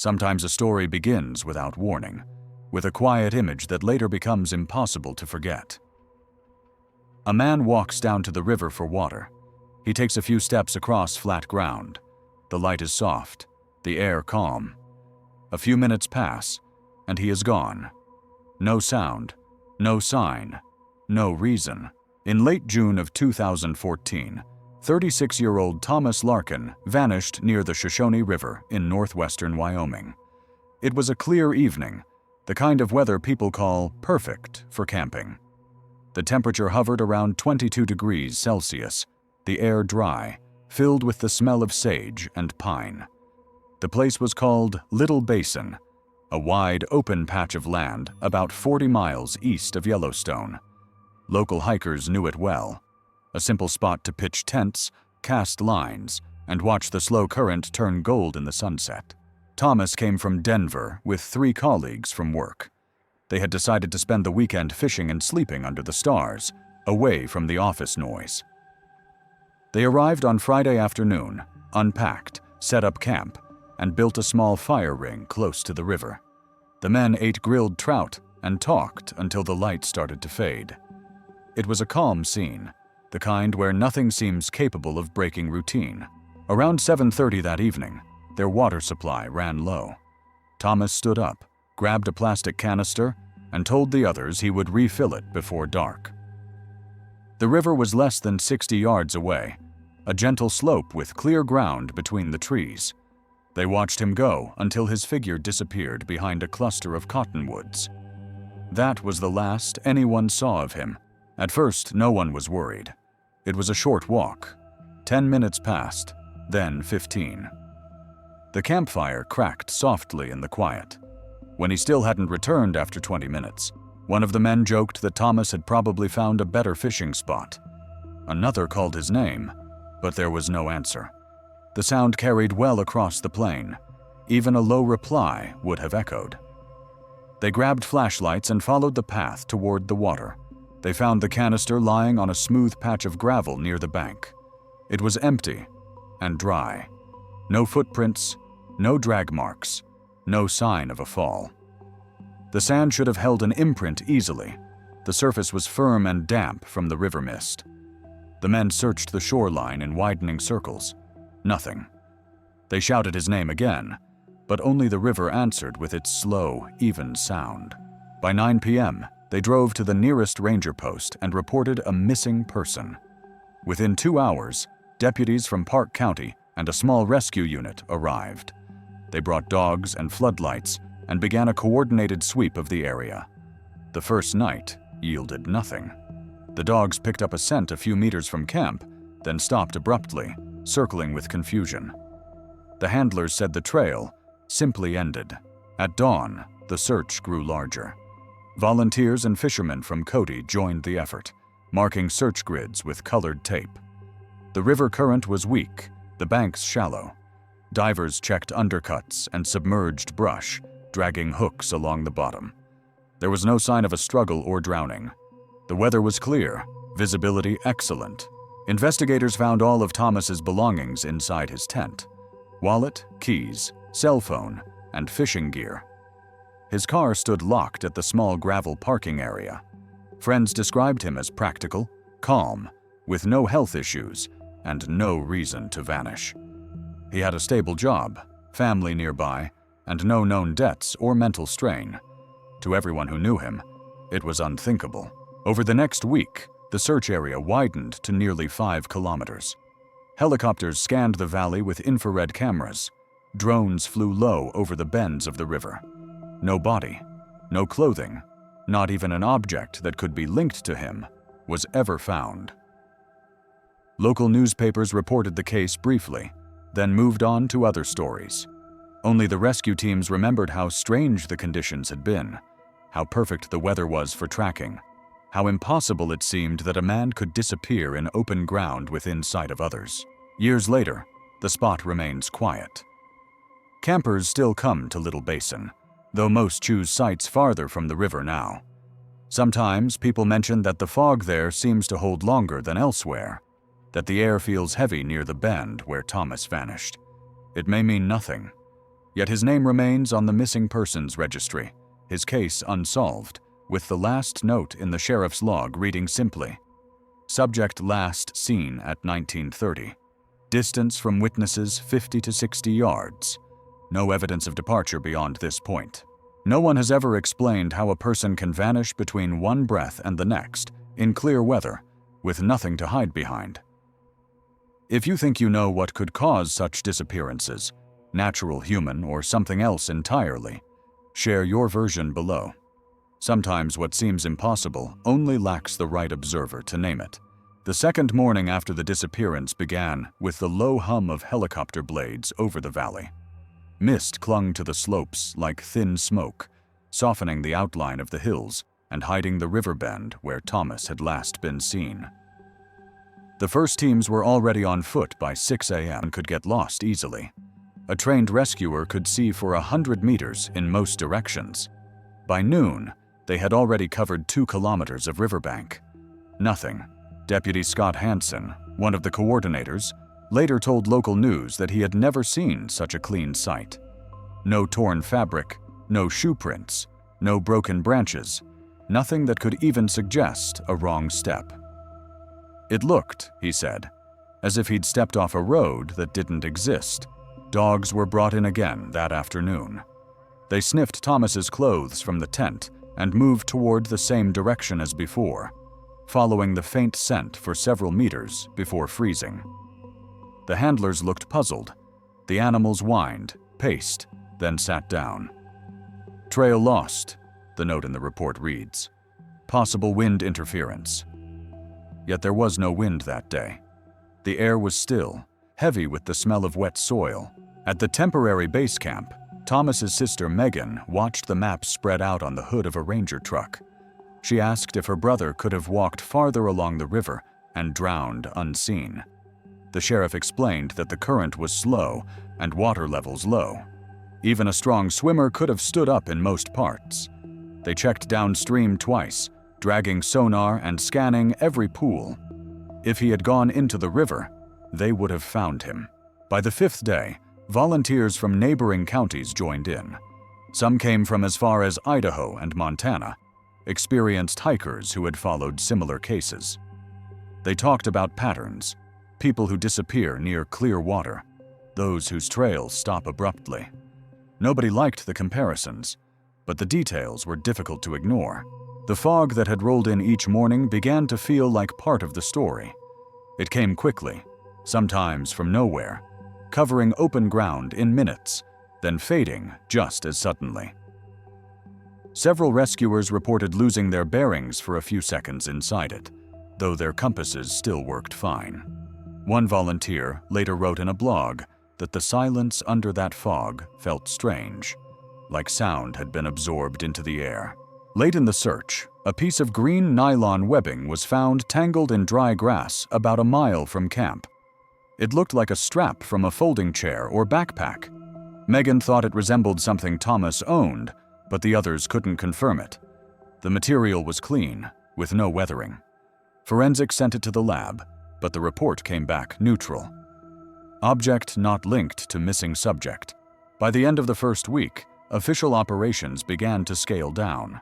Sometimes a story begins without warning, with a quiet image that later becomes impossible to forget. A man walks down to the river for water. He takes a few steps across flat ground. The light is soft, the air calm. A few minutes pass, and he is gone. No sound, no sign, no reason. In late June of 2014, 36-year-old Thomas Larkin vanished near the Shoshone River in northwestern Wyoming. It was a clear evening, the kind of weather people call perfect for camping. The temperature hovered around 22 degrees Celsius, the air dry, filled with the smell of sage and pine. The place was called Little Basin, a wide, open patch of land about 40 miles east of Yellowstone. Local hikers knew it well. A simple spot to pitch tents, cast lines, and watch the slow current turn gold in the sunset. Thomas came from Denver with 3 colleagues from work. They had decided to spend the weekend fishing and sleeping under the stars, away from the office noise. They arrived on Friday afternoon, unpacked, set up camp, and built a small fire ring close to the river. The men ate grilled trout and talked until the light started to fade. It was a calm scene, the kind where nothing seems capable of breaking routine. Around 7:30 that evening, their water supply ran low. Thomas stood up, grabbed a plastic canister, and told the others he would refill it before dark. The river was less than 60 yards away, a gentle slope with clear ground between the trees. They watched him go until his figure disappeared behind a cluster of cottonwoods. That was the last anyone saw of him. At first, no one was worried. It was a short walk. 10 minutes passed, then 15. The campfire cracked softly in the quiet. When he still hadn't returned after 20 minutes, one of the men joked that Thomas had probably found a better fishing spot. Another called his name, but there was no answer. The sound carried well across the plain. Even a low reply would have echoed. They grabbed flashlights and followed the path toward the water. They found the canister lying on a smooth patch of gravel near the bank. It was empty and dry. No footprints, no drag marks, no sign of a fall. The sand should have held an imprint easily. The surface was firm and damp from the river mist. The men searched the shoreline in widening circles. Nothing. They shouted his name again, but only the river answered with its slow, even sound. By 9 p.m., they drove to the nearest ranger post and reported a missing person. Within 2 hours, deputies from Park County and a small rescue unit arrived. They brought dogs and floodlights and began a coordinated sweep of the area. The first night yielded nothing. The dogs picked up a scent a few meters from camp, then stopped abruptly, circling with confusion. The handlers said the trail simply ended. At dawn, the search grew larger. Volunteers and fishermen from Cody joined the effort, marking search grids with colored tape. The river current was weak, the banks shallow. Divers checked undercuts and submerged brush, dragging hooks along the bottom. There was no sign of a struggle or drowning. The weather was clear, visibility excellent. Investigators found all of Thomas's belongings inside his tent: wallet, keys, cell phone, and fishing gear. His car stood locked at the small gravel parking area. Friends described him as practical, calm, with no health issues, and no reason to vanish. He had a stable job, family nearby, and no known debts or mental strain. To everyone who knew him, it was unthinkable. Over the next week, the search area widened to nearly 5 kilometers. Helicopters scanned the valley with infrared cameras. Drones flew low over the bends of the river. No body, no clothing, not even an object that could be linked to him, was ever found. Local newspapers reported the case briefly, then moved on to other stories. Only the rescue teams remembered how strange the conditions had been, how perfect the weather was for tracking, how impossible it seemed that a man could disappear in open ground within sight of others. Years later, the spot remains quiet. Campers still come to Little Basin, though most choose sites farther from the river now. Sometimes people mention that the fog there seems to hold longer than elsewhere, that the air feels heavy near the bend where Thomas vanished. It may mean nothing, Yet his name remains on the missing persons registry, his case unsolved, with the last note in the sheriff's log reading simply, "Subject last seen at 1930. Distance from witnesses 50 to 60 yards. No evidence of departure beyond this point." No one has ever explained how a person can vanish between one breath and the next, in clear weather, with nothing to hide behind. If you think you know what could cause such disappearances, natural, human, or something else entirely, share your version below. Sometimes what seems impossible only lacks the right observer to name it. The second morning after the disappearance began with the low hum of helicopter blades over the valley. Mist clung to the slopes like thin smoke, softening the outline of the hills and hiding the river bend where Thomas had last been seen. The first teams were already on foot by 6 a.m. and could get lost easily. A trained rescuer could see for 100 meters in most directions. By noon, they had already covered 2 kilometers of riverbank. Nothing. Deputy Scott Hansen, one of the coordinators, later told local news that he had never seen such a clean sight. No torn fabric, no shoe prints, no broken branches, nothing that could even suggest a wrong step. It looked, he said, as if he'd stepped off a road that didn't exist. Dogs were brought in again that afternoon. They sniffed Thomas's clothes from the tent and moved toward the same direction as before, following the faint scent for several meters before freezing. The handlers looked puzzled. The animals whined, paced, then sat down. "Trail lost," the note in the report reads. "Possible wind interference." Yet there was no wind that day. The air was still, heavy with the smell of wet soil. At the temporary base camp, Thomas's sister Megan watched the map spread out on the hood of a ranger truck. She asked if her brother could have walked farther along the river and drowned unseen. The sheriff explained that the current was slow and water levels low. Even a strong swimmer could have stood up in most parts. They checked downstream twice, dragging sonar and scanning every pool. If he had gone into the river, they would have found him. By the 5th day, volunteers from neighboring counties joined in. Some came from as far as Idaho and Montana, experienced hikers who had followed similar cases. They talked about patterns, people who disappear near clear water, those whose trails stop abruptly. Nobody liked the comparisons, but the details were difficult to ignore. The fog that had rolled in each morning began to feel like part of the story. It came quickly, sometimes from nowhere, covering open ground in minutes, then fading just as suddenly. Several rescuers reported losing their bearings for a few seconds inside it, though their compasses still worked fine. One volunteer later wrote in a blog that the silence under that fog felt strange, like sound had been absorbed into the air. Late in the search, a piece of green nylon webbing was found tangled in dry grass about a mile from camp. It looked like a strap from a folding chair or backpack. Megan thought it resembled something Thomas owned, but the others couldn't confirm it. The material was clean, with no weathering. Forensics sent it to the lab, but the report came back neutral. Object not linked to missing subject. By the end of the first week, official operations began to scale down.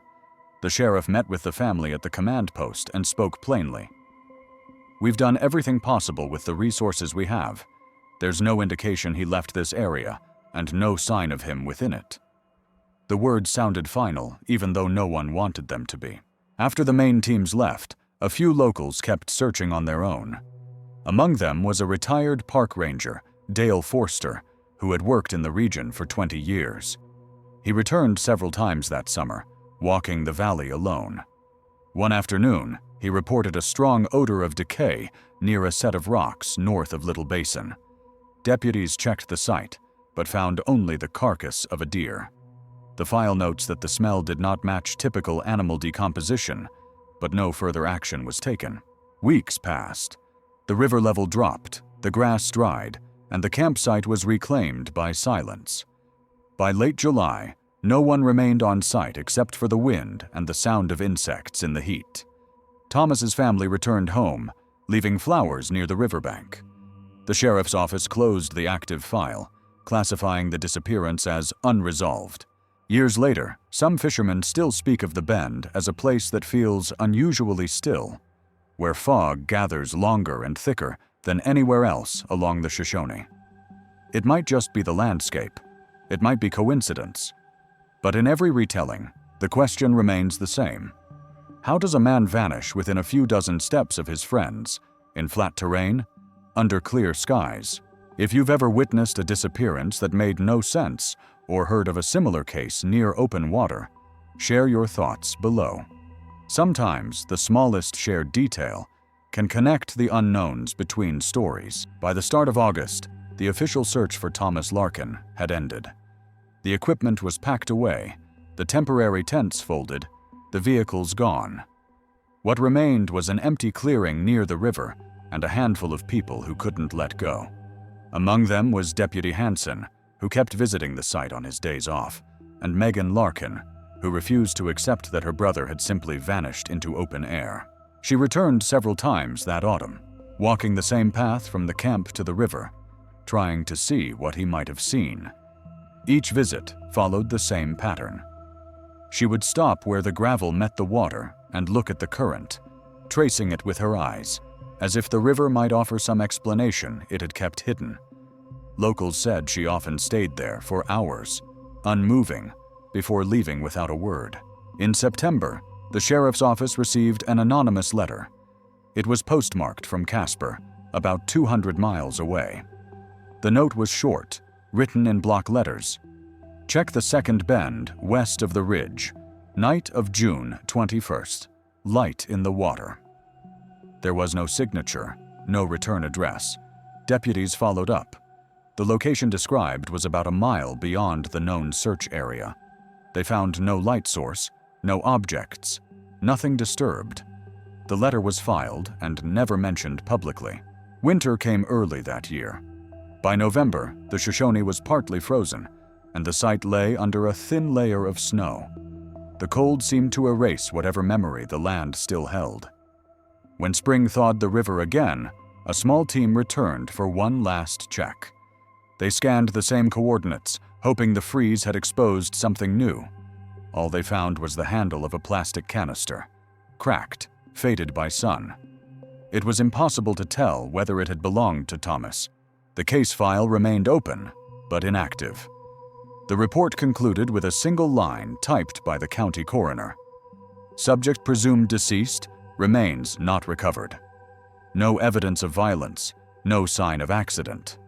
The sheriff met with the family at the command post and spoke plainly. "We've done everything possible with the resources we have. There's no indication he left this area, and no sign of him within it." The words sounded final, even though no one wanted them to be. After the main teams left, a few locals kept searching on their own. Among them was a retired park ranger, Dale Forster, who had worked in the region for 20 years. He returned several times that summer, walking the valley alone. One afternoon, he reported a strong odor of decay near a set of rocks north of Little Basin. Deputies checked the site, but found only the carcass of a deer. The file notes that the smell did not match typical animal decomposition, but no further action was taken. Weeks passed. The river level dropped, the grass dried, and the campsite was reclaimed by silence. By late July, no one remained on site except for the wind and the sound of insects in the heat. Thomas's family returned home, leaving flowers near the riverbank. The sheriff's office closed the active file, classifying the disappearance as unresolved. Years later, some fishermen still speak of the bend as a place that feels unusually still, where fog gathers longer and thicker than anywhere else along the Shoshone. It might just be the landscape. It might be coincidence. But in every retelling, the question remains the same. How does a man vanish within a few dozen steps of his friends, in flat terrain, under clear skies? If you've ever witnessed a disappearance that made no sense, or heard of a similar case near open water, share your thoughts below. Sometimes the smallest shared detail can connect the unknowns between stories. By the start of August, the official search for Thomas Larkin had ended. The equipment was packed away, the temporary tents folded, the vehicles gone. What remained was an empty clearing near the river and a handful of people who couldn't let go. Among them was Deputy Hansen, who kept visiting the site on his days off, and Megan Larkin, who refused to accept that her brother had simply vanished into open air. She returned several times that autumn, walking the same path from the camp to the river, trying to see what he might have seen. Each visit followed the same pattern. She would stop where the gravel met the water and look at the current, tracing it with her eyes, as if the river might offer some explanation it had kept hidden. Locals said she often stayed there for hours, unmoving, before leaving without a word. In September, the sheriff's office received an anonymous letter. It was postmarked from Casper, about 200 miles away. The note was short, written in block letters. Check the second bend west of the ridge. Night of June 21st. Light in the water. There was no signature, no return address. Deputies followed up. The location described was about a mile beyond the known search area. They found no light source, no objects, nothing disturbed. The letter was filed and never mentioned publicly. Winter came early that year. By November, the Shoshone was partly frozen, and the site lay under a thin layer of snow. The cold seemed to erase whatever memory the land still held. When spring thawed the river again, a small team returned for one last check. They scanned the same coordinates, hoping the freeze had exposed something new. All they found was the handle of a plastic canister, cracked, faded by sun. It was impossible to tell whether it had belonged to Thomas. The case file remained open, but inactive. The report concluded with a single line typed by the county coroner. Subject presumed deceased, remains not recovered. No evidence of violence, no sign of accident.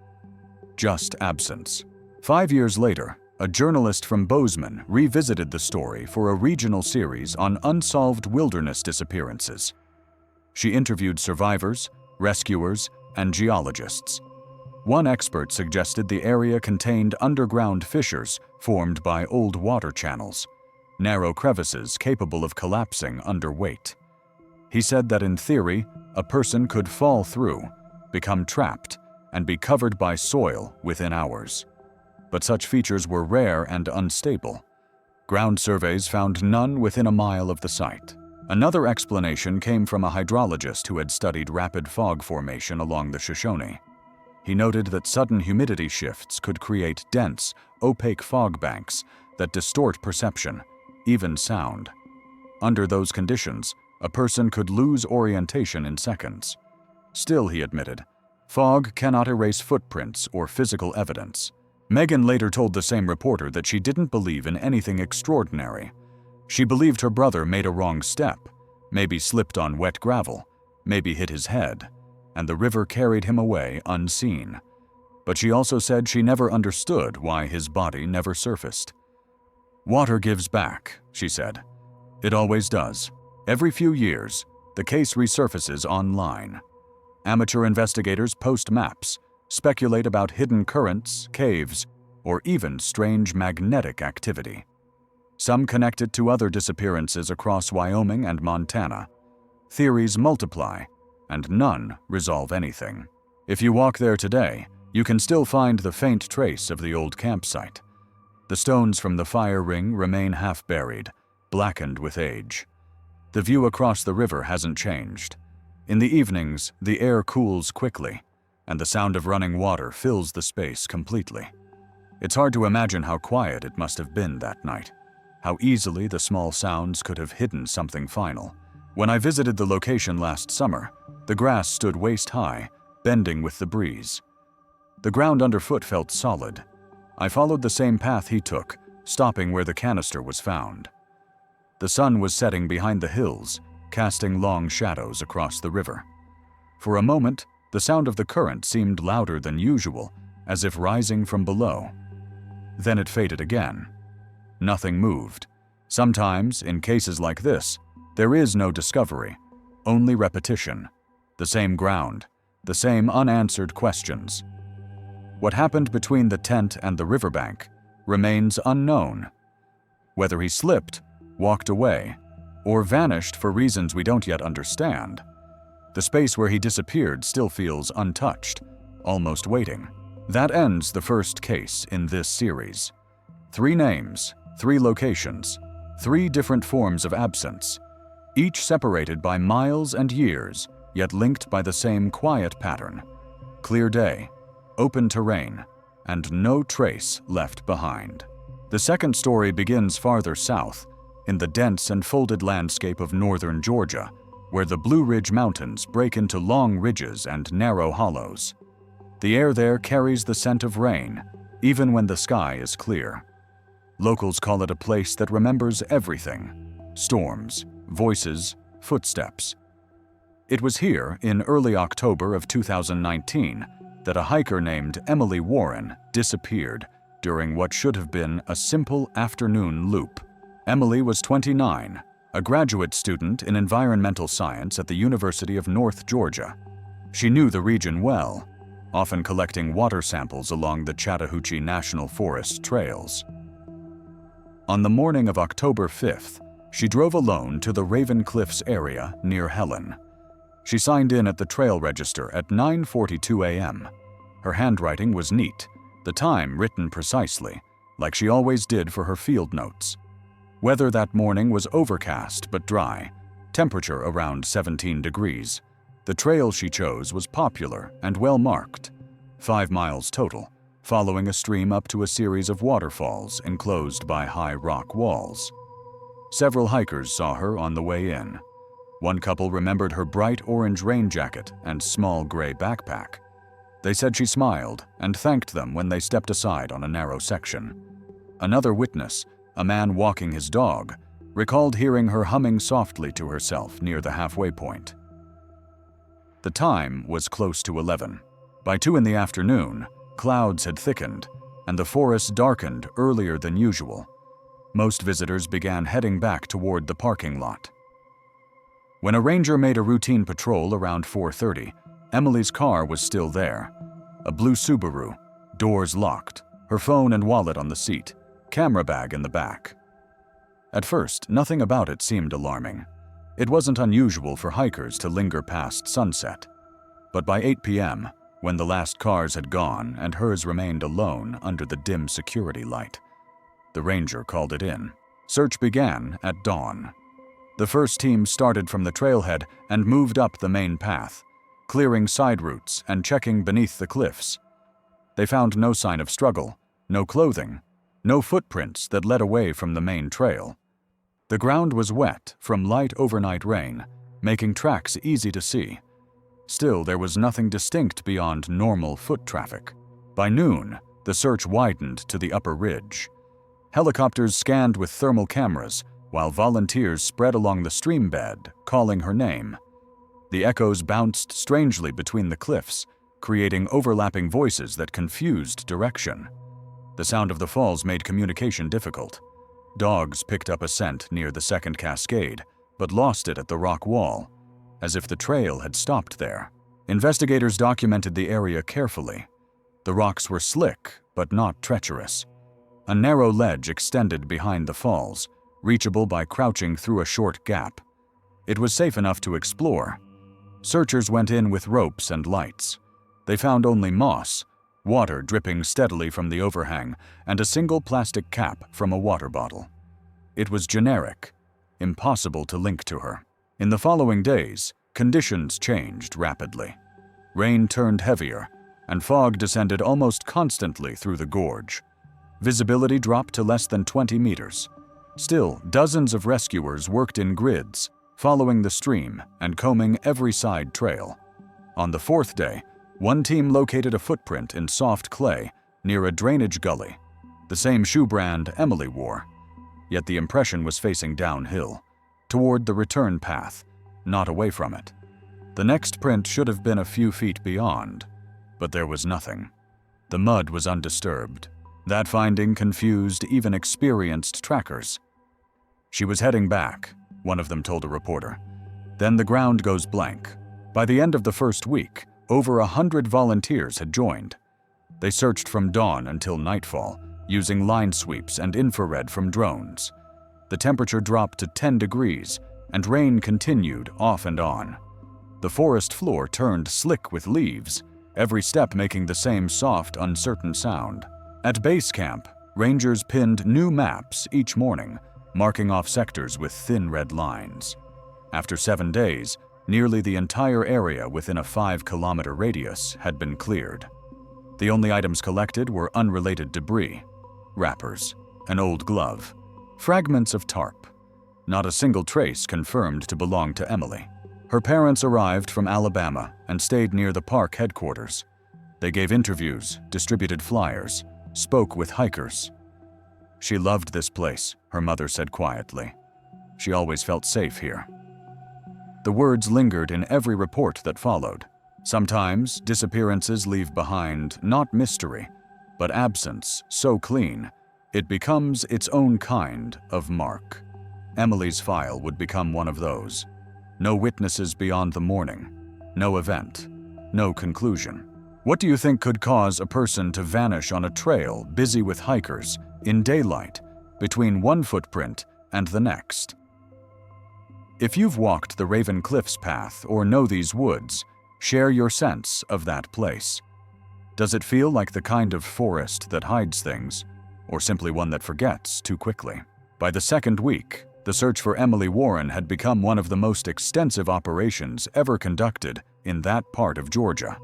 Just absence. 5 years later, a journalist from Bozeman revisited the story for a regional series on unsolved wilderness disappearances. She interviewed survivors, rescuers, and geologists. One expert suggested the area contained underground fissures formed by old water channels, narrow crevices capable of collapsing under weight. He said that in theory, a person could fall through, become trapped, and be covered by soil within hours. But such features were rare and unstable. Ground surveys found none within a mile of the site. Another explanation came from a hydrologist who had studied rapid fog formation along the Shoshone. He noted that sudden humidity shifts could create dense, opaque fog banks that distort perception, even sound. Under those conditions, a person could lose orientation in seconds. Still, he admitted, fog cannot erase footprints or physical evidence. Megan later told the same reporter that she didn't believe in anything extraordinary. She believed her brother made a wrong step, maybe slipped on wet gravel, maybe hit his head, and the river carried him away unseen. But she also said she never understood why his body never surfaced. Water gives back, she said. It always does. Every few years, the case resurfaces online. Amateur investigators post maps, speculate about hidden currents, caves, or even strange magnetic activity. Some connect it to other disappearances across Wyoming and Montana. Theories multiply, and none resolve anything. If you walk there today, you can still find the faint trace of the old campsite. The stones from the fire ring remain half buried, blackened with age. The view across the river hasn't changed. In the evenings, the air cools quickly, and the sound of running water fills the space completely. It's hard to imagine how quiet it must have been that night, how easily the small sounds could have hidden something final. When I visited the location last summer, the grass stood waist-high, bending with the breeze. The ground underfoot felt solid. I followed the same path he took, stopping where the canister was found. The sun was setting behind the hills, casting long shadows across the river. For a moment, the sound of the current seemed louder than usual, as if rising from below. Then it faded again. Nothing moved. Sometimes, in cases like this, there is no discovery, only repetition. The same ground, the same unanswered questions. What happened between the tent and the riverbank remains unknown. Whether he slipped, walked away, or vanished for reasons we don't yet understand, the space where he disappeared still feels untouched, almost waiting. That ends the first case in this series. 3 names, 3 locations, 3 different forms of absence, each separated by miles and years, yet linked by the same quiet pattern. Clear day, open terrain, and no trace left behind. The second story begins farther south, in the dense and folded landscape of northern Georgia, where the Blue Ridge Mountains break into long ridges and narrow hollows. The air there carries the scent of rain, even when the sky is clear. Locals call it a place that remembers everything: storms, voices, footsteps. It was here, in early October of 2019, that a hiker named Emily Warren disappeared during what should have been a simple afternoon loop. Emily was 29, a graduate student in environmental science at the University of North Georgia. She knew the region well, often collecting water samples along the Chattahoochee National Forest trails. On the morning of October 5th, she drove alone to the Raven Cliffs area near Helen. She signed in at the trail register at 9:42 a.m. Her handwriting was neat, the time written precisely, like she always did for her field notes. Weather that morning was overcast but dry, temperature around 17 degrees. The trail she chose was popular and well marked, 5 miles total, following a stream up to a series of waterfalls enclosed by high rock walls. Several hikers saw her on the way in. One couple remembered her bright orange rain jacket and small gray backpack. They said she smiled and thanked them when they stepped aside on a narrow section. Another witness, a man walking his dog, recalled hearing her humming softly to herself near the halfway point. The time was close to 11. By 2 in the afternoon, clouds had thickened, and the forest darkened earlier than usual. Most visitors began heading back toward the parking lot. When a ranger made a routine patrol around 4:30, Emily's car was still there. A blue Subaru, doors locked, her phone and wallet on the seat, camera bag in the back. At first, nothing about it seemed alarming. It wasn't unusual for hikers to linger past sunset. But by 8 p.m., when the last cars had gone and hers remained alone under the dim security light, the ranger called it in. Search began at dawn. The first team started from the trailhead and moved up the main path, clearing side routes and checking beneath the cliffs. They found no sign of struggle, no clothing, no footprints that led away from the main trail. The ground was wet from light overnight rain, making tracks easy to see. Still, there was nothing distinct beyond normal foot traffic. By noon, the search widened to the upper ridge. Helicopters scanned with thermal cameras, while volunteers spread along the stream bed, calling her name. The echoes bounced strangely between the cliffs, creating overlapping voices that confused direction. The sound of the falls made communication difficult. Dogs picked up a scent near the second cascade, but lost it at the rock wall, as if the trail had stopped there. Investigators documented the area carefully. The rocks were slick, but not treacherous. A narrow ledge extended behind the falls, reachable by crouching through a short gap. It was safe enough to explore. Searchers went in with ropes and lights. They found only moss, water dripping steadily from the overhang, and a single plastic cap from a water bottle. It was generic, impossible to link to her. In the following days, conditions changed rapidly. Rain turned heavier, and fog descended almost constantly through the gorge. Visibility dropped to less than 20 meters. Still, dozens of rescuers worked in grids, following the stream and combing every side trail. On the fourth day, one team located a footprint in soft clay near a drainage gully, the same shoe brand Emily wore. Yet the impression was facing downhill, toward the return path, not away from it. The next print should have been a few feet beyond, but there was nothing. The mud was undisturbed. That finding confused even experienced trackers. "She was heading back," one of them told a reporter. "Then the ground goes blank. By the end of the first week, over 100 volunteers had joined. They searched from dawn until nightfall, using line sweeps and infrared from drones. The temperature dropped to 10 degrees, and rain continued off and on. The forest floor turned slick with leaves, every step making the same soft, uncertain sound. At base camp, rangers pinned new maps each morning, marking off sectors with thin red lines. After 7 days, nearly the entire area within a 5-kilometer radius had been cleared. The only items collected were unrelated debris, wrappers, an old glove, fragments of tarp. Not a single trace confirmed to belong to Emily. Her parents arrived from Alabama and stayed near the park headquarters. They gave interviews, distributed flyers, spoke with hikers. "She loved this place," her mother said quietly. "She always felt safe here." The words lingered in every report that followed. Sometimes, disappearances leave behind not mystery, but absence so clean, it becomes its own kind of mark. Emily's file would become one of those. No witnesses beyond the morning, no event, no conclusion. What do you think could cause a person to vanish on a trail busy with hikers, in daylight, between one footprint and the next? If you've walked the Raven Cliffs path or know these woods, share your sense of that place. Does it feel like the kind of forest that hides things, or simply one that forgets too quickly? By the second week, the search for Emily Warren had become one of the most extensive operations ever conducted in that part of Georgia.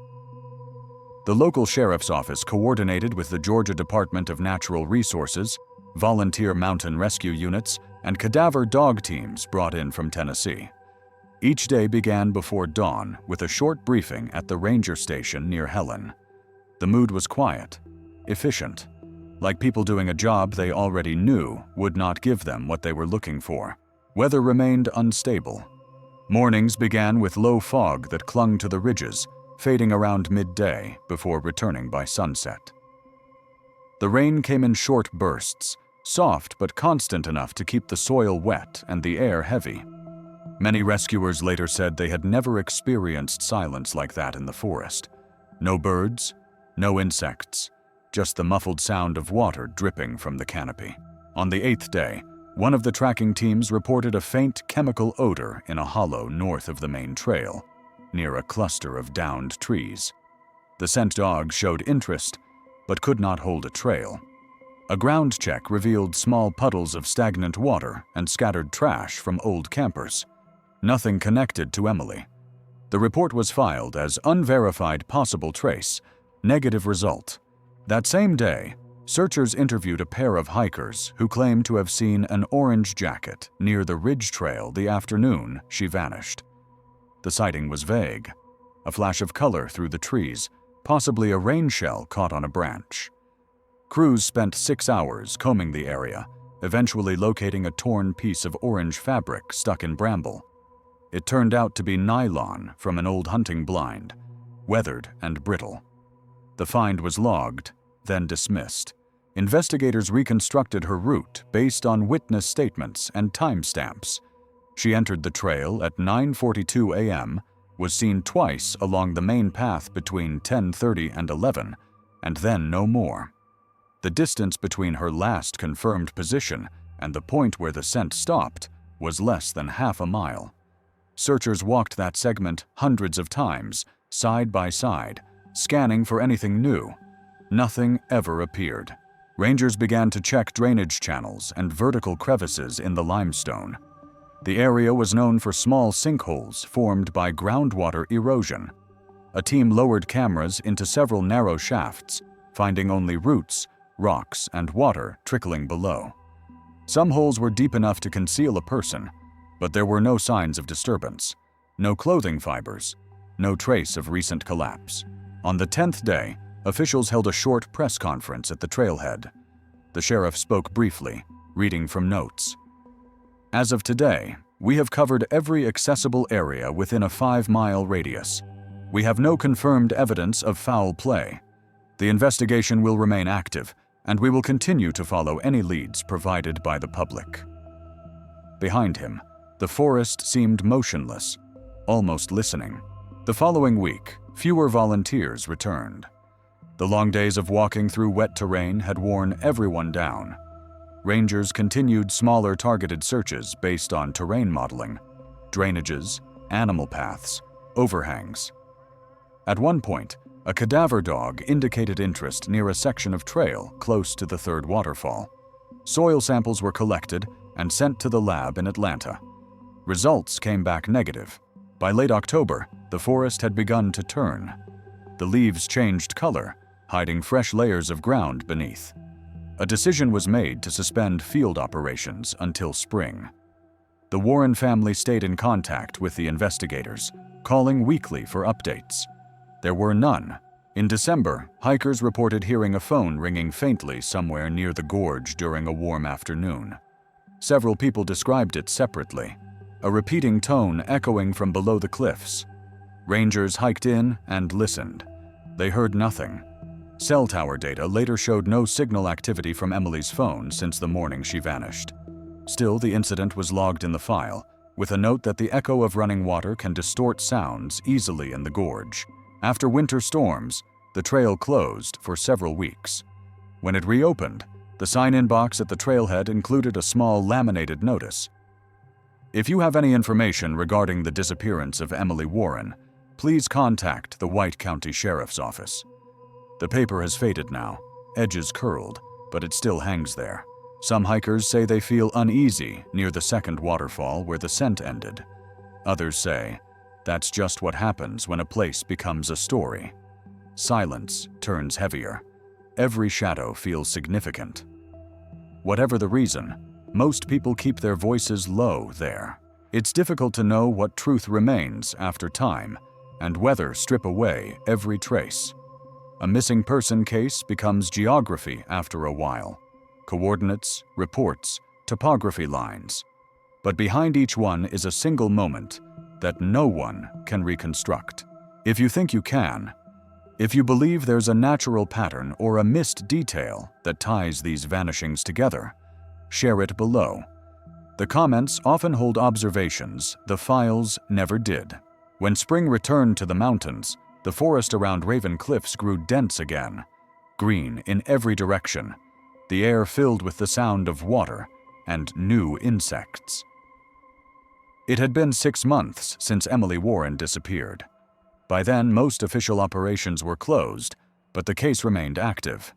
The local sheriff's office coordinated with the Georgia Department of Natural Resources, volunteer mountain rescue units, and cadaver dog teams brought in from Tennessee. Each day began before dawn with a short briefing at the ranger station near Helen. The mood was quiet, efficient, like people doing a job they already knew would not give them what they were looking for. Weather remained unstable. Mornings began with low fog that clung to the ridges, fading around midday before returning by sunset. The rain came in short bursts, soft but constant enough to keep the soil wet and the air heavy. Many rescuers later said they had never experienced silence like that in the forest. No birds, no insects, just the muffled sound of water dripping from the canopy. On the 8th day, one of the tracking teams reported a faint chemical odor in a hollow north of the main trail, near a cluster of downed trees. The scent dog showed interest, but could not hold a trail. A ground check revealed small puddles of stagnant water and scattered trash from old campers. Nothing connected to Emily. The report was filed as unverified possible trace, negative result. That same day, searchers interviewed a pair of hikers who claimed to have seen an orange jacket near the ridge trail the afternoon she vanished. The sighting was vague, a flash of color through the trees, possibly a rain shell caught on a branch. Crews spent 6 hours combing the area, eventually locating a torn piece of orange fabric stuck in bramble. It turned out to be nylon from an old hunting blind, weathered and brittle. The find was logged, then dismissed. Investigators reconstructed her route based on witness statements and timestamps. She entered the trail at 9:42 a.m., was seen twice along the main path between 10:30 and 11, and then no more. The distance between her last confirmed position and the point where the scent stopped was less than half a mile. Searchers walked that segment hundreds of times, side by side, scanning for anything new. Nothing ever appeared. Rangers began to check drainage channels and vertical crevices in the limestone. The area was known for small sinkholes formed by groundwater erosion. A team lowered cameras into several narrow shafts, finding only roots, rocks, and water trickling below. Some holes were deep enough to conceal a person, but there were no signs of disturbance, no clothing fibers, no trace of recent collapse. On the 10th day, officials held a short press conference at the trailhead. The sheriff spoke briefly, reading from notes. As of today, we have covered every accessible area within a 5-mile radius. We have no confirmed evidence of foul play. The investigation will remain active, and we will continue to follow any leads provided by the public. Behind him, the forest seemed motionless, almost listening. The following week, fewer volunteers returned. The long days of walking through wet terrain had worn everyone down. Rangers continued smaller targeted searches based on terrain modeling, drainages, animal paths, overhangs. At one point, a cadaver dog indicated interest near a section of trail close to the third waterfall. Soil samples were collected and sent to the lab in Atlanta. Results came back negative. By late October, the forest had begun to turn. The leaves changed color, hiding fresh layers of ground beneath. A decision was made to suspend field operations until spring. The Warren family stayed in contact with the investigators, calling weekly for updates. There were none. In December, hikers reported hearing a phone ringing faintly somewhere near the gorge during a warm afternoon. Several people described it separately, a repeating tone echoing from below the cliffs. Rangers hiked in and listened. They heard nothing. Cell tower data later showed no signal activity from Emily's phone since the morning she vanished. Still, the incident was logged in the file, with a note that the echo of running water can distort sounds easily in the gorge. After winter storms, the trail closed for several weeks. When it reopened, the sign-in box at the trailhead included a small laminated notice. If you have any information regarding the disappearance of Emily Warren, please contact the White County Sheriff's Office. The paper has faded now, edges curled, but it still hangs there. Some hikers say they feel uneasy near the second waterfall where the scent ended. Others say, that's just what happens when a place becomes a story. Silence turns heavier. Every shadow feels significant. Whatever the reason, most people keep their voices low there. It's difficult to know what truth remains after time, and weather strip away every trace. A missing person case becomes geography after a while. Coordinates, reports, topography lines. But behind each one is a single moment that no one can reconstruct. If you think you can, if you believe there's a natural pattern or a missed detail that ties these vanishings together, share it below. The comments often hold observations the files never did. When spring returned to the mountains, the forest around Raven Cliffs grew dense again, green in every direction, the air filled with the sound of water and new insects. It had been 6 months since Emily Warren disappeared. By then, most official operations were closed, but the case remained active.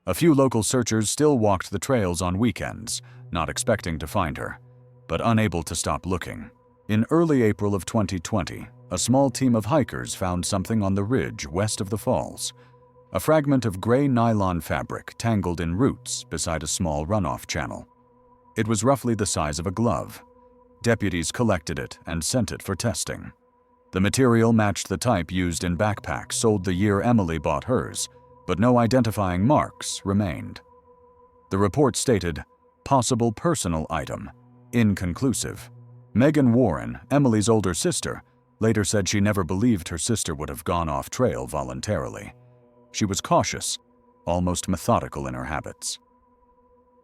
A few local searchers still walked the trails on weekends, not expecting to find her, but unable to stop looking. In early April of 2020, a small team of hikers found something on the ridge west of the falls, a fragment of gray nylon fabric tangled in roots beside a small runoff channel. It was roughly the size of a glove. Deputies collected it and sent it for testing. The material matched the type used in backpacks sold the year Emily bought hers, but no identifying marks remained. The report stated, possible personal item, inconclusive. Megan Warren, Emily's older sister, later said she never believed her sister would have gone off trail voluntarily. She was cautious, almost methodical in her habits.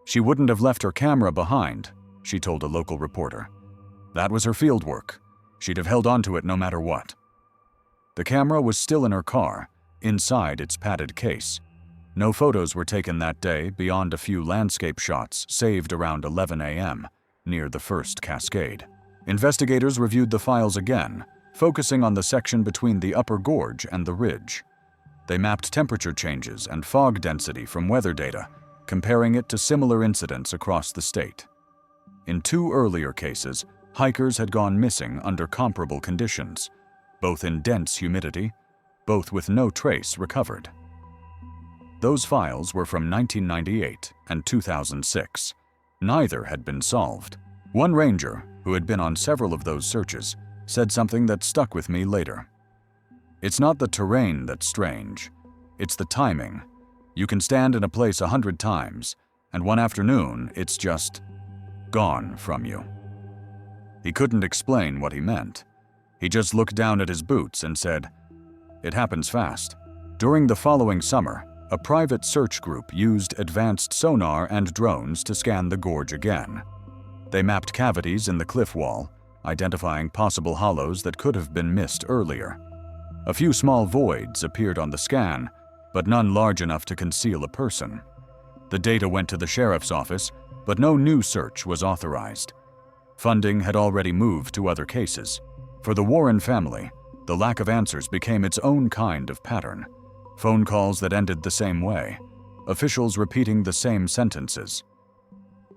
She wouldn't have left her camera behind, she told a local reporter. That was her field work. She'd have held onto it no matter what. The camera was still in her car, inside its padded case. No photos were taken that day beyond a few landscape shots saved around 11 a.m., near the first cascade. Investigators reviewed the files again, focusing on the section between the upper gorge and the ridge. They mapped temperature changes and fog density from weather data, comparing it to similar incidents across the state. In 2 earlier cases, hikers had gone missing under comparable conditions, both in dense humidity, both with no trace recovered. Those files were from 1998 and 2006. Neither had been solved. One ranger, who had been on several of those searches, said something that stuck with me later. "It's not the terrain that's strange. It's the timing. You can stand in a place 100 times, and one afternoon it's just gone from you." He couldn't explain what he meant. He just looked down at his boots and said, "It happens fast." During the following summer, a private search group used advanced sonar and drones to scan the gorge again. They mapped cavities in the cliff wall, identifying possible hollows that could have been missed earlier. A few small voids appeared on the scan, but none large enough to conceal a person. The data went to the sheriff's office, but no new search was authorized. Funding had already moved to other cases. For the Warren family, the lack of answers became its own kind of pattern. Phone calls that ended the same way, officials repeating the same sentences.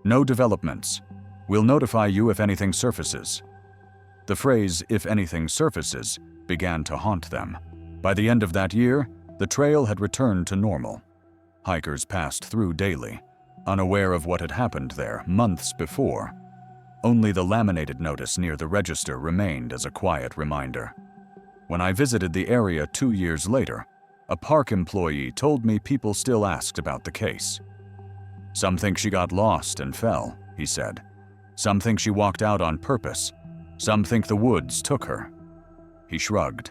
"No developments. We'll notify you if anything surfaces." The phrase, "if anything surfaces," began to haunt them. By the end of that year, the trail had returned to normal. Hikers passed through daily, unaware of what had happened there months before. Only the laminated notice near the register remained as a quiet reminder. When I visited the area 2 years later, a park employee told me people still asked about the case. "Some think she got lost and fell," he said. "Some think she walked out on purpose. Some think the woods took her." He shrugged.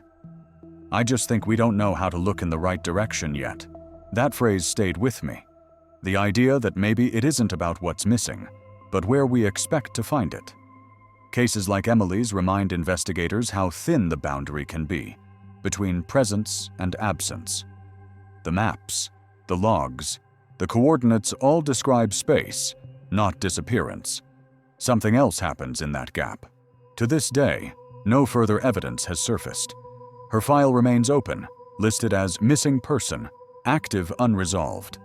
"I just think we don't know how to look in the right direction yet." That phrase stayed with me. The idea that maybe it isn't about what's missing, but where we expect to find it. Cases like Emily's remind investigators how thin the boundary can be between presence and absence. The maps, the logs, the coordinates all describe space, not disappearance. Something else happens in that gap. To this day, no further evidence has surfaced. Her file remains open, listed as missing person, active unresolved.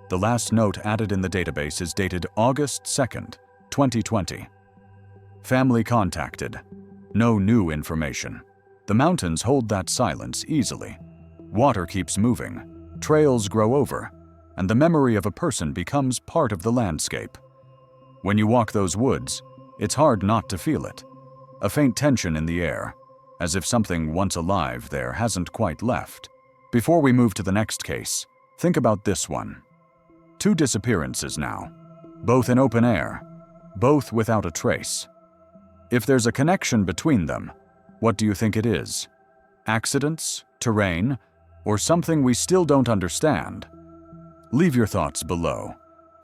The last note added in the database is dated August 2nd, 2020. Family contacted. No new information. The mountains hold that silence easily. Water keeps moving, trails grow over, and the memory of a person becomes part of the landscape. When you walk those woods, it's hard not to feel it. A faint tension in the air, as if something once alive there hasn't quite left. Before we move to the next case, think about this one. 2 disappearances now, both in open air, both without a trace. If there's a connection between them, what do you think it is? Accidents, terrain, or something we still don't understand? Leave your thoughts below.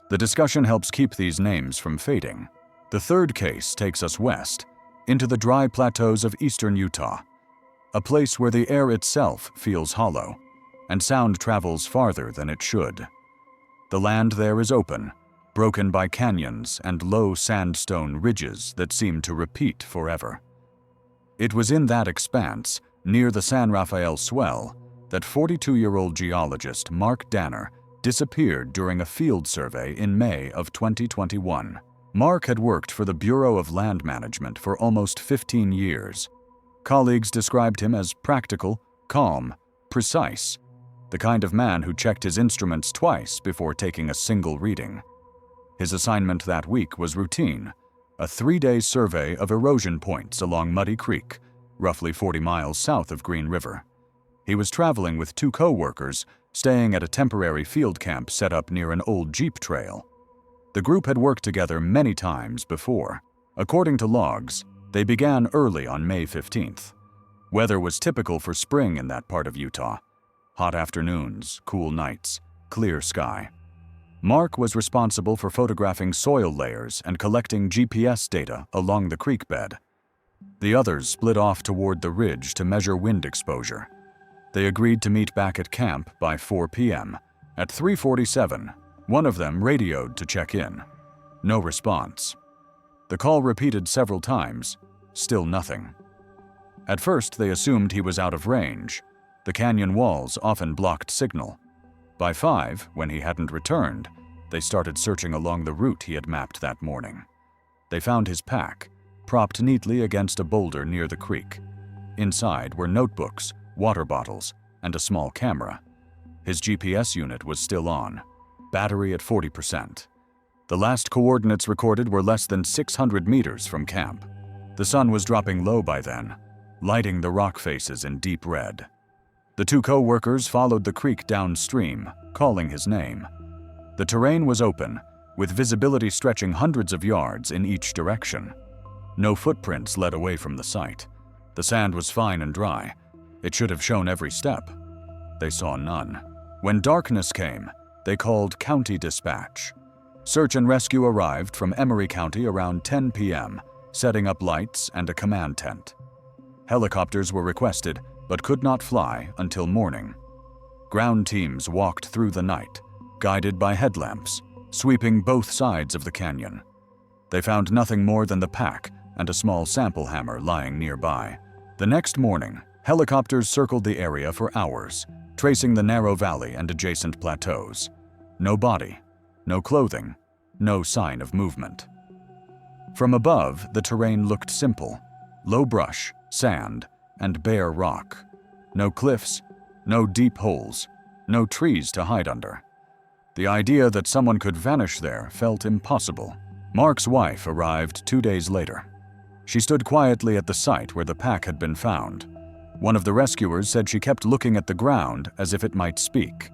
The discussion helps keep these names from fading. The third case takes us west, into the dry plateaus of eastern Utah, a place where the air itself feels hollow, and sound travels farther than it should. The land there is open, broken by canyons and low sandstone ridges that seem to repeat forever. It was in that expanse, near the San Rafael Swell, that 42-year-old geologist Mark Danner disappeared during a field survey in May of 2021. Mark had worked for the Bureau of Land Management for almost 15 years. Colleagues described him as practical, calm, precise, the kind of man who checked his instruments twice before taking a single reading. His assignment that week was routine, a 3-day survey of erosion points along Muddy Creek, roughly 40 miles south of Green River. He was traveling with 2 co-workers, staying at a temporary field camp set up near an old Jeep trail. The group had worked together many times before. According to logs, they began early on May 15th. Weather was typical for spring in that part of Utah. Hot afternoons, cool nights, clear sky. Mark was responsible for photographing soil layers and collecting GPS data along the creek bed. The others split off toward the ridge to measure wind exposure. They agreed to meet back at camp by 4 p.m. At 3:47, one of them radioed to check in. No response. The call repeated several times, still nothing. At first, they assumed he was out of range. The canyon walls often blocked signal. By 5, when he hadn't returned, they started searching along the route he had mapped that morning. They found his pack, propped neatly against a boulder near the creek. Inside were notebooks, water bottles, and a small camera. His GPS unit was still on, battery at 40%. The last coordinates recorded were less than 600 meters from camp. The sun was dropping low by then, lighting the rock faces in deep red. The two co-workers followed the creek downstream, calling his name. The terrain was open, with visibility stretching hundreds of yards in each direction. No footprints led away from the site. The sand was fine and dry. It should have shown every step. They saw none. When darkness came, they called County Dispatch. Search and rescue arrived from Emery County around 10 p.m., setting up lights and a command tent. Helicopters were requested, but could not fly until morning. Ground teams walked through the night, guided by headlamps, sweeping both sides of the canyon. They found nothing more than the pack and a small sample hammer lying nearby. The next morning, helicopters circled the area for hours, tracing the narrow valley and adjacent plateaus. No body, no clothing, no sign of movement. From above, the terrain looked simple: low brush, sand, and bare rock. No cliffs, no deep holes, no trees to hide under. The idea that someone could vanish there felt impossible. Mark's wife arrived 2 days later. She stood quietly at the site where the pack had been found. One of the rescuers said she kept looking at the ground as if it might speak.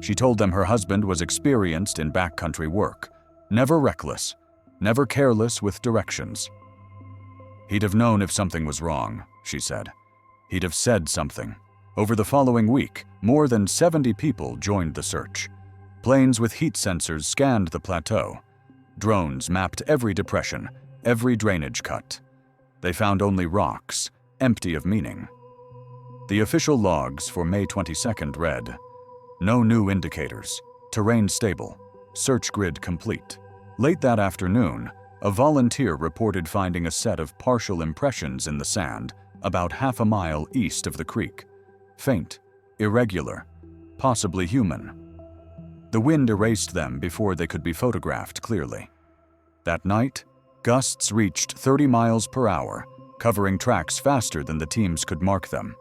She told them her husband was experienced in backcountry work, never reckless, never careless with directions. He'd have known if something was wrong, she said. He'd have said something. Over the following week, more than 70 people joined the search. Planes with heat sensors scanned the plateau. Drones mapped every depression, every drainage cut. They found only rocks, empty of meaning. The official logs for May 22nd read, "No new indicators, terrain stable, search grid complete." Late that afternoon, a volunteer reported finding a set of partial impressions in the sand about half a mile east of the creek. Faint, irregular, possibly human. The wind erased them before they could be photographed clearly. That night, gusts reached 30 miles per hour, covering tracks faster than the teams could mark them.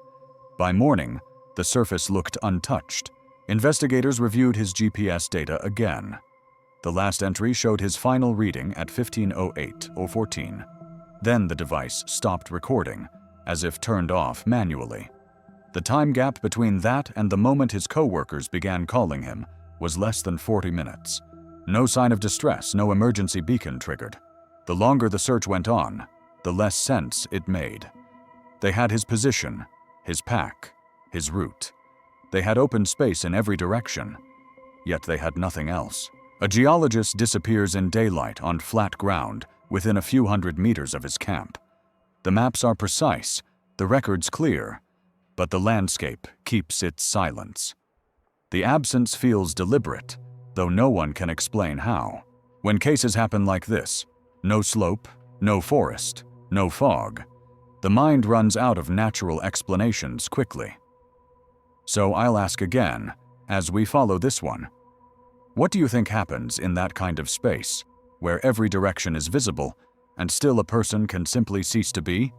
By morning, the surface looked untouched. Investigators reviewed his GPS data again. The last entry showed his final reading at 15:08:14. Then the device stopped recording, as if turned off manually. The time gap between that and the moment his co-workers began calling him was less than 40 minutes. No sign of distress, no emergency beacon triggered. The longer the search went on, the less sense it made. They had his position, his pack, his route. They had open space in every direction, yet they had nothing else. A geologist disappears in daylight on flat ground within a few hundred meters of his camp. The maps are precise, the records clear, but the landscape keeps its silence. The absence feels deliberate, though no one can explain how. When cases happen like this, no slope, no forest, no fog, the mind runs out of natural explanations quickly. So I'll ask again, as we follow this one, what do you think happens in that kind of space, where every direction is visible, and still a person can simply cease to be?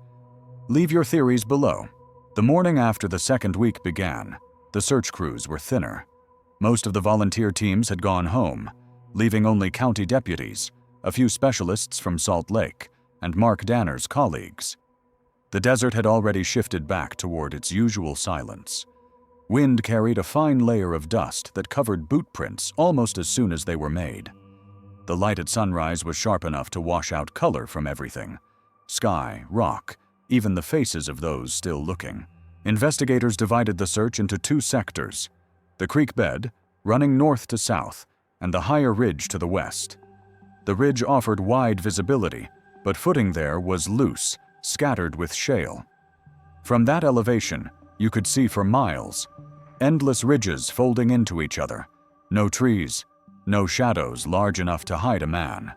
Leave your theories below. The morning after the second week began, the search crews were thinner. Most of the volunteer teams had gone home, leaving only county deputies, a few specialists from Salt Lake, and Mark Danner's colleagues. The desert had already shifted back toward its usual silence. Wind carried a fine layer of dust that covered boot prints almost as soon as they were made. The light at sunrise was sharp enough to wash out color from everything: sky, rock, even the faces of those still looking. Investigators divided the search into two sectors: the creek bed, running north to south, and the higher ridge to the west. The ridge offered wide visibility, but footing there was loose, scattered with shale. From that elevation, you could see for miles, endless ridges folding into each other, no trees, no shadows large enough to hide a man.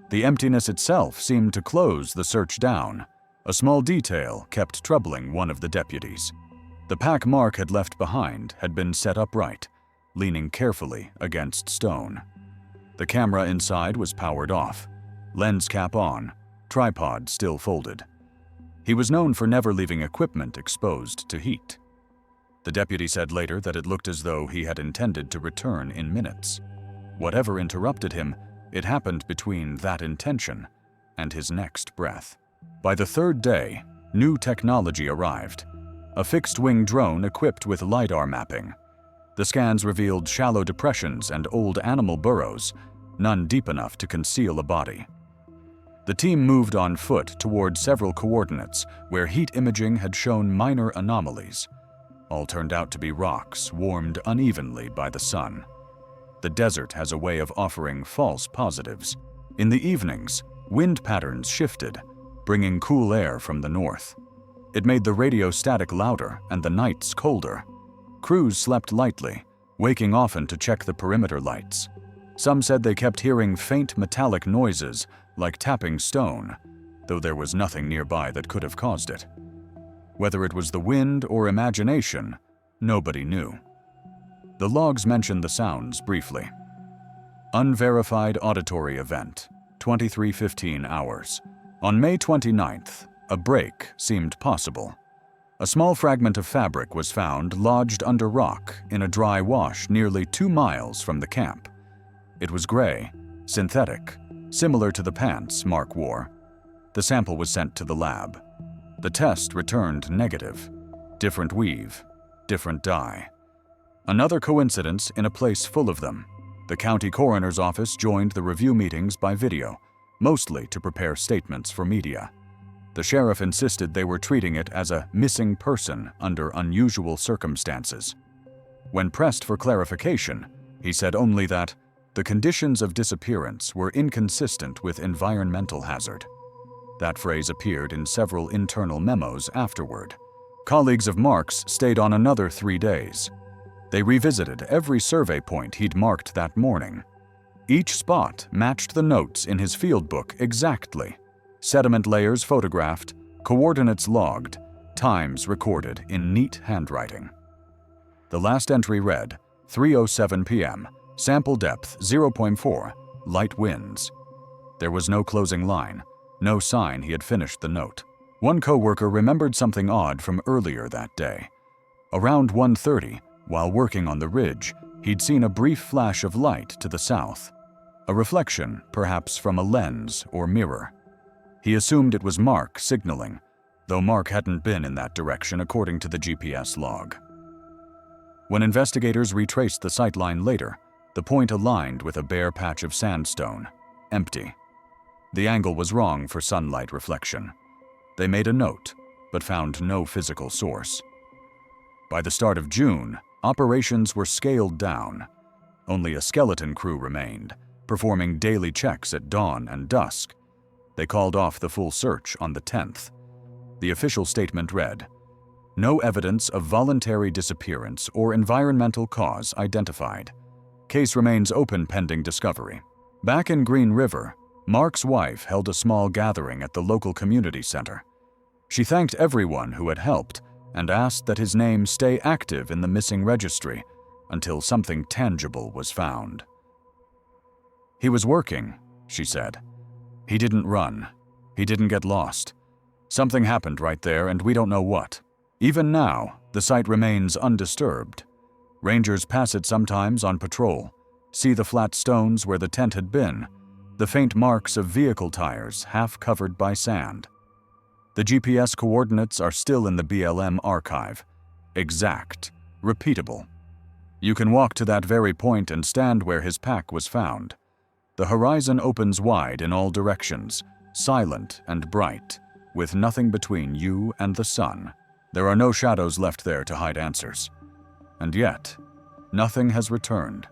The emptiness itself seemed to close the search down. A small detail kept troubling one of the deputies. The pack Mark had left behind had been set upright, leaning carefully against stone. The camera inside was powered off, lens cap on, tripod still folded. He was known for never leaving equipment exposed to heat. The deputy said later that it looked as though he had intended to return in minutes. Whatever interrupted him, it happened between that intention and his next breath. By the third day, new technology arrived. A fixed-wing drone equipped with LiDAR mapping. The scans revealed shallow depressions and old animal burrows, none deep enough to conceal a body. The team moved on foot toward several coordinates where heat imaging had shown minor anomalies. All turned out to be rocks warmed unevenly by the sun. The desert has a way of offering false positives. In the evenings, wind patterns shifted, bringing cool air from the north. It made the radio static louder and the nights colder. Crews slept lightly, waking often to check the perimeter lights. Some said they kept hearing faint metallic noises like tapping stone, though there was nothing nearby that could have caused it. Whether it was the wind or imagination, nobody knew. The logs mentioned the sounds briefly. Unverified auditory event, 23:15 hours. On May 29th, a break seemed possible. A small fragment of fabric was found lodged under rock in a dry wash nearly 2 miles from the camp. It was gray, synthetic, similar to the pants Mark wore. The sample was sent to the lab. The test returned negative. Different weave, different dye. Another coincidence in a place full of them. The county coroner's office joined the review meetings by video, mostly to prepare statements for media. The sheriff insisted they were treating it as a missing person under unusual circumstances. When pressed for clarification, he said only that the conditions of disappearance were inconsistent with environmental hazard. That phrase appeared in several internal memos afterward. Colleagues of Mark's stayed on another 3 days. They revisited every survey point he'd marked that morning. Each spot matched the notes in his field book exactly. Sediment layers photographed, coordinates logged, times recorded in neat handwriting. The last entry read, 3:07 p.m., sample depth 0.4, light winds. There was no closing line, no sign he had finished the note. One coworker remembered something odd from earlier that day. Around 1:30, while working on the ridge, he'd seen a brief flash of light to the south. A reflection, perhaps from a lens or mirror. He assumed it was Mark signaling, though Mark hadn't been in that direction according to the GPS log. When investigators retraced the sightline later, the point aligned with a bare patch of sandstone, empty. The angle was wrong for sunlight reflection. They made a note, but found no physical source. By the start of June, operations were scaled down. Only a skeleton crew remained, performing daily checks at dawn and dusk. They called off the full search on the 10th. The official statement read, "No evidence of voluntary disappearance or environmental cause identified. Case remains open pending discovery." Back in Green River, Mark's wife held a small gathering at the local community center. She thanked everyone who had helped and asked that his name stay active in the missing registry until something tangible was found. "He was working," she said. "He didn't run. He didn't get lost. Something happened right there and we don't know what. Even now, the site remains undisturbed. Rangers pass it sometimes on patrol, see the flat stones where the tent had been, the faint marks of vehicle tires half covered by sand. The GPS coordinates are still in the BLM archive. Exact, repeatable. You can walk to that very point and stand where his pack was found. The horizon opens wide in all directions, silent and bright, with nothing between you and the sun. There are no shadows left there to hide answers. And yet, nothing has returned.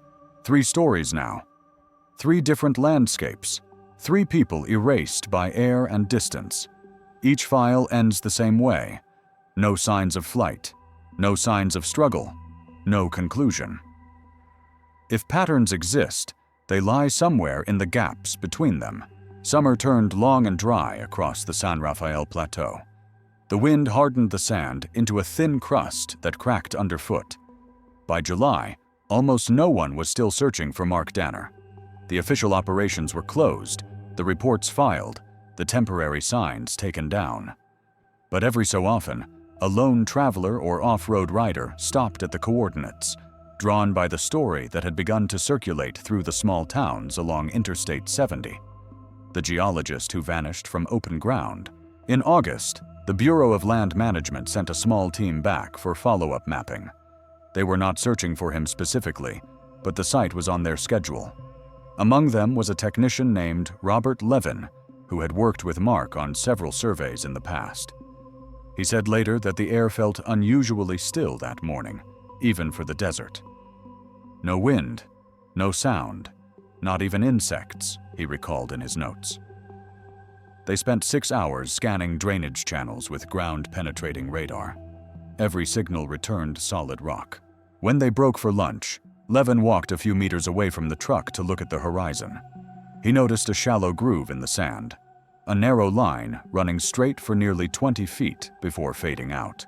3 stories now. 3 different landscapes. 3 people erased by air and distance. Each file ends the same way. No signs of flight. No signs of struggle. No conclusion. If patterns exist, they lie somewhere in the gaps between them. Summer turned long and dry across the San Rafael Plateau. The wind hardened the sand into a thin crust that cracked underfoot. By July, almost no one was still searching for Mark Danner. The official operations were closed, the reports filed, the temporary signs taken down. But every so often, A lone traveler or off-road rider stopped at the coordinates, drawn by the story that had begun to circulate through the small towns along Interstate 70. The geologist who vanished from open ground. In August, the Bureau of Land Management sent a small team back for follow-up mapping. They were not searching for him specifically, but the site was on their schedule. Among them was a technician named Robert Levin, who had worked with Mark on several surveys in the past. He said later that the air felt unusually still that morning, even for the desert. No wind, no sound, not even insects, he recalled in his notes. They spent 6 hours scanning drainage channels with ground-penetrating radar. Every signal returned solid rock. When they broke for lunch, Levin walked a few meters away from the truck to look at the horizon. He noticed a shallow groove in the sand, a narrow line running straight for nearly 20 feet before fading out.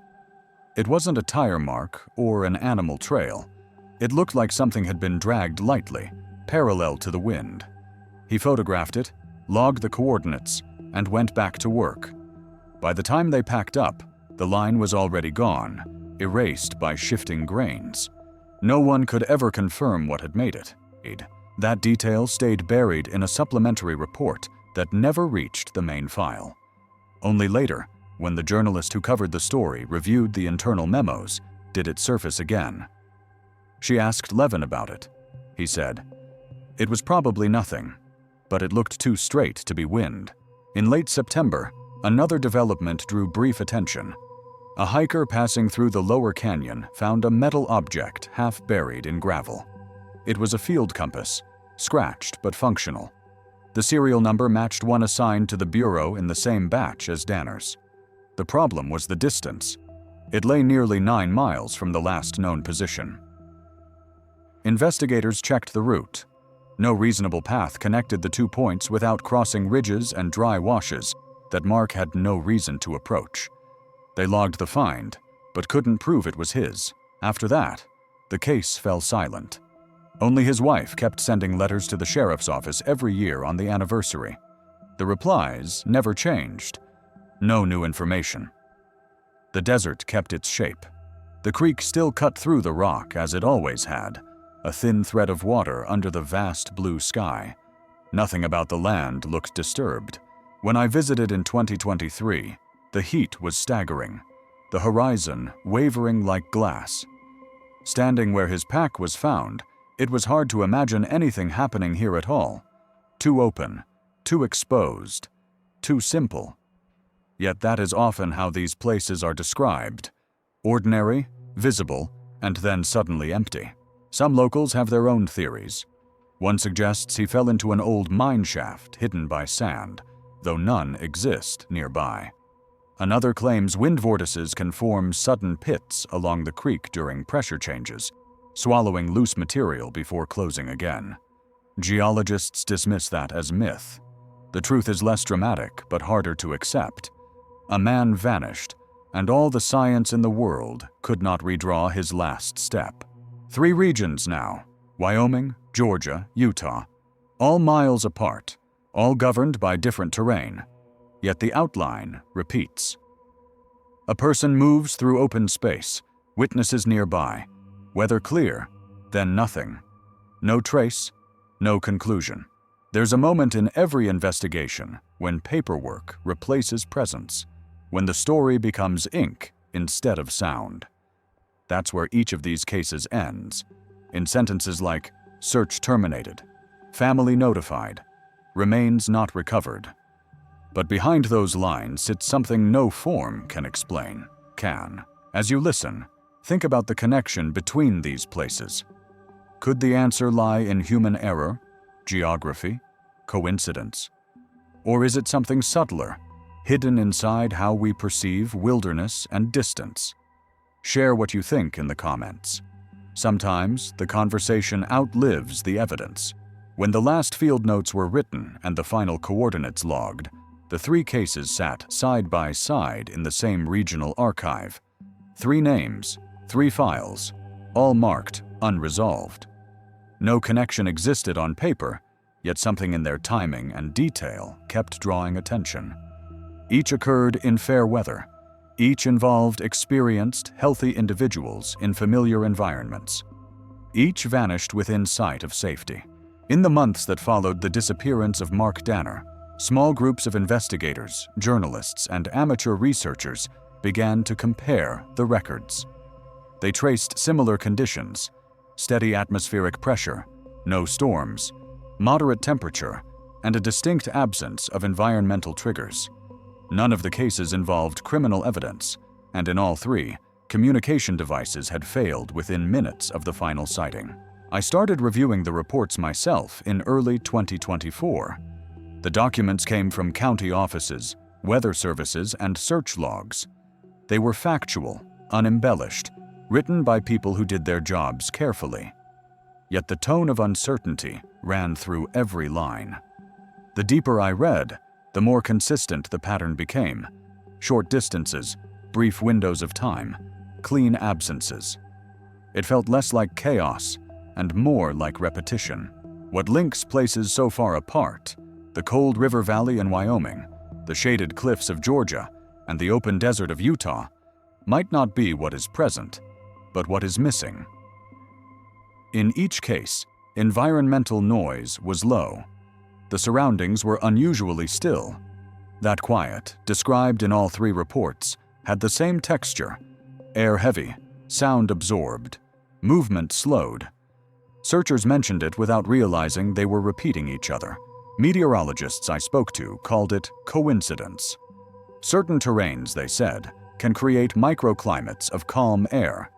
It wasn't a tire mark or an animal trail. It looked like something had been dragged lightly, parallel to the wind. He photographed it, logged the coordinates, and went back to work. By the time they packed up, the line was already gone, erased by shifting grains. No one could ever confirm what had made it. That detail stayed buried in a supplementary report that never reached the main file. Only later, when the journalist who covered the story reviewed the internal memos, did it surface again. She asked Levin about it. He said, "It was probably nothing, but it looked too straight to be wind." In late September, another development drew brief attention. A hiker passing through the lower canyon found a metal object half buried in gravel. It was a field compass, scratched but functional. The serial number matched one assigned to the Bureau in the same batch as Danner's. The problem was the distance. It lay nearly 9 miles from the last known position. Investigators checked the route. No reasonable path connected the 2 points without crossing ridges and dry washes that Mark had no reason to approach. They logged the find, but couldn't prove it was his. After that, the case fell silent. Only his wife kept sending letters to the sheriff's office every year on the anniversary. The replies never changed. No new information. The desert kept its shape. The creek still cut through the rock as it always had, a thin thread of water under the vast blue sky. Nothing about the land looked disturbed. When I visited in 2023, the heat was staggering, the horizon wavering like glass. Standing where his pack was found, it was hard to imagine anything happening here at all. Too open, too exposed, too simple. Yet that is often how these places are described. Ordinary, visible, and then suddenly empty. Some locals have their own theories. One suggests he fell into an old mine shaft hidden by sand, though none exist nearby. Another claims wind vortices can form sudden pits along the creek during pressure changes, swallowing loose material before closing again. Geologists dismiss that as myth. The truth is less dramatic but harder to accept. A man vanished, and all the science in the world could not redraw his last step. 3 regions now, Wyoming, Georgia, Utah, all miles apart, all governed by different terrain, yet the outline repeats. A person moves through open space, witnesses nearby, weather clear, then nothing. No trace, no conclusion. There's a moment in every investigation when paperwork replaces presence, when the story becomes ink instead of sound. That's where each of these cases ends, in sentences like "search terminated," "family notified," "remains not recovered." But behind those lines sits something no form can explain, can. As you listen, think about the connection between these places. Could the answer lie in human error, geography, coincidence? Or is it something subtler, hidden inside how we perceive wilderness and distance? Share what you think in the comments. Sometimes the conversation outlives the evidence. When the last field notes were written and the final coordinates logged, the 3 cases sat side by side in the same regional archive. 3 names, 3 files, all marked unresolved. No connection existed on paper, yet something in their timing and detail kept drawing attention. Each occurred in fair weather. Each involved experienced, healthy individuals in familiar environments. Each vanished within sight of safety. In the months that followed the disappearance of Mark Danner, small groups of investigators, journalists, and amateur researchers began to compare the records. They traced similar conditions: steady atmospheric pressure, no storms, moderate temperature, and a distinct absence of environmental triggers. None of the cases involved criminal evidence, and in all three, communication devices had failed within minutes of the final sighting. I started reviewing the reports myself in early 2024. The documents came from county offices, weather services, and search logs. They were factual, unembellished, written by people who did their jobs carefully. Yet the tone of uncertainty ran through every line. The deeper I read, the more consistent the pattern became: short distances, brief windows of time, clean absences. It felt less like chaos and more like repetition. What links places so far apart, the cold river valley in Wyoming, the shaded cliffs of Georgia, and the open desert of Utah, might not be what is present, but what is missing. In each case, environmental noise was low. The surroundings were unusually still. That quiet, described in all three reports, had the same texture: air heavy, sound absorbed, movement slowed. Searchers mentioned it without realizing they were repeating each other. Meteorologists I spoke to called it coincidence. Certain terrains, they said, can create microclimates of calm air.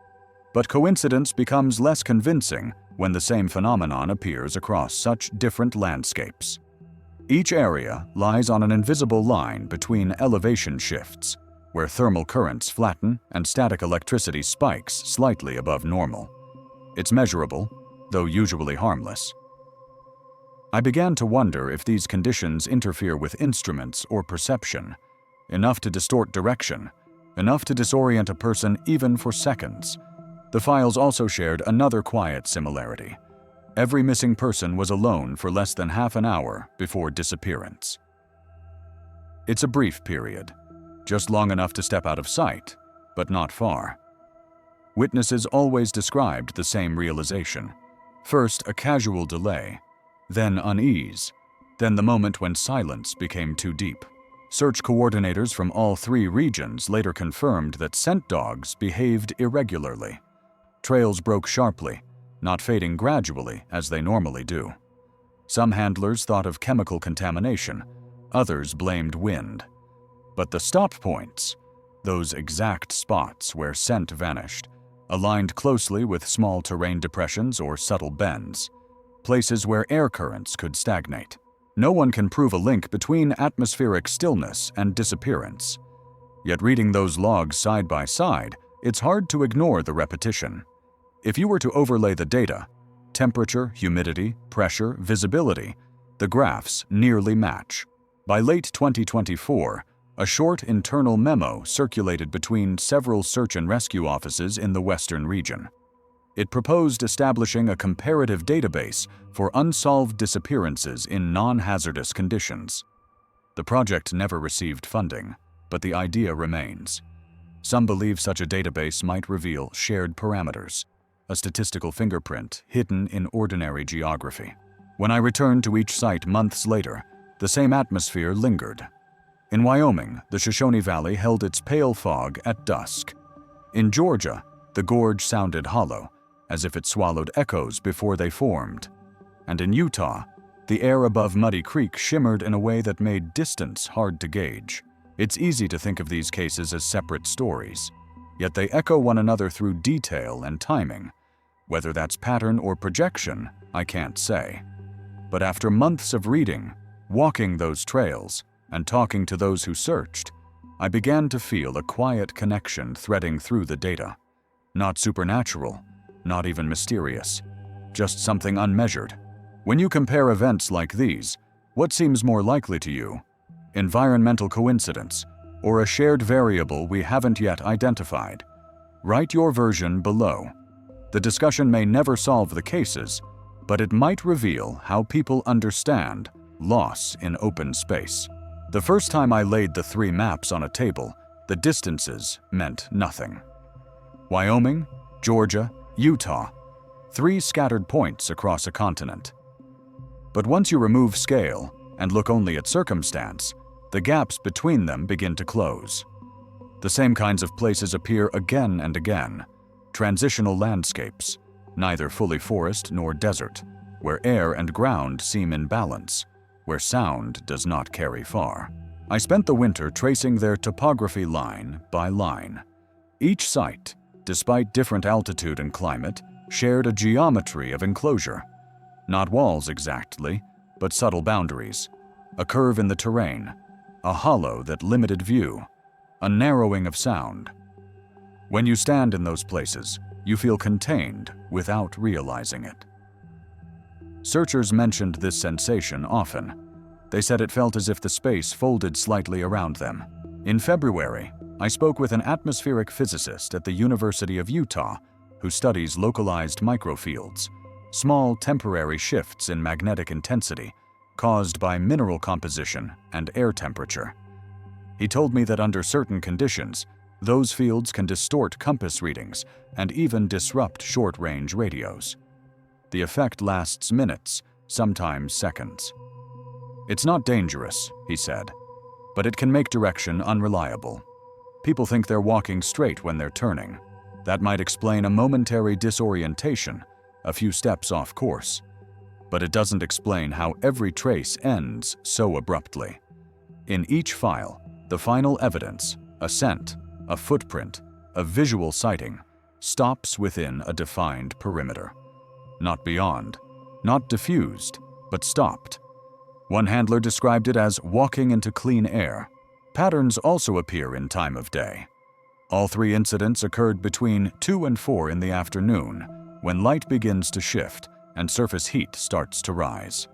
But coincidence becomes less convincing when the same phenomenon appears across such different landscapes. Each area lies on an invisible line between elevation shifts, where thermal currents flatten and static electricity spikes slightly above normal. It's measurable, though usually harmless. I began to wonder if these conditions interfere with instruments or perception, enough to distort direction, enough to disorient a person even for seconds. The files also shared another quiet similarity. Every missing person was alone for less than half an hour before disappearance. It's a brief period, just long enough to step out of sight, but not far. Witnesses always described the same realization. First, a casual delay, then unease, then the moment when silence became too deep. Search coordinators from all three regions later confirmed that scent dogs behaved irregularly. Trails broke sharply, not fading gradually as they normally do. Some handlers thought of chemical contamination, others blamed wind. But the stop points, those exact spots where scent vanished, aligned closely with small terrain depressions or subtle bends, places where air currents could stagnate. No one can prove a link between atmospheric stillness and disappearance. Yet reading those logs side by side, it's hard to ignore the repetition. If you were to overlay the data, temperature, humidity, pressure, visibility, the graphs nearly match. By late 2024, a short internal memo circulated between several search and rescue offices in the Western region. It proposed establishing a comparative database for unsolved disappearances in non-hazardous conditions. The project never received funding, but the idea remains. Some believe such a database might reveal shared parameters, a statistical fingerprint hidden in ordinary geography. When I returned to each site months later, the same atmosphere lingered. In Wyoming, the Shoshone Valley held its pale fog at dusk. In Georgia, the gorge sounded hollow, as if it swallowed echoes before they formed. And in Utah, the air above Muddy Creek shimmered in a way that made distance hard to gauge. It's easy to think of these cases as separate stories, yet they echo one another through detail and timing. Whether that's pattern or projection, I can't say. But after months of reading, walking those trails, and talking to those who searched, I began to feel a quiet connection threading through the data. Not supernatural, not even mysterious, just something unmeasured. When you compare events like these, what seems more likely to you? Environmental coincidence, or a shared variable we haven't yet identified? Write your version below. The discussion may never solve the cases, but it might reveal how people understand loss in open space. The first time I laid the three maps on a table, the distances meant nothing. Wyoming, Georgia, Utah, 3 scattered points across a continent. But once you remove scale and look only at circumstance, the gaps between them begin to close. The same kinds of places appear again and again, transitional landscapes, neither fully forest nor desert, where air and ground seem in balance, where sound does not carry far. I spent the winter tracing their topography line by line. Each site, despite different altitude and climate, shared a geometry of enclosure. Not walls exactly, but subtle boundaries. A curve in the terrain, a hollow that limited view, a narrowing of sound. When you stand in those places, you feel contained without realizing it. Searchers mentioned this sensation often. They said it felt as if the space folded slightly around them. In February, I spoke with an atmospheric physicist at the University of Utah who studies localized microfields, small temporary shifts in magnetic intensity caused by mineral composition and air temperature. He told me that under certain conditions, those fields can distort compass readings and even disrupt short-range radios. The effect lasts minutes, sometimes seconds. It's not dangerous, he said, but it can make direction unreliable. People think they're walking straight when they're turning. That might explain a momentary disorientation, a few steps off course. But it doesn't explain how every trace ends so abruptly. In each file, the final evidence, a scent, a footprint, a visual sighting, stops within a defined perimeter. Not beyond, not diffused, but stopped. One handler described it as walking into clean air. Patterns also appear in time of day. All 3 incidents occurred between 2 and 4 in the afternoon, when light begins to shift and surface heat starts to rise.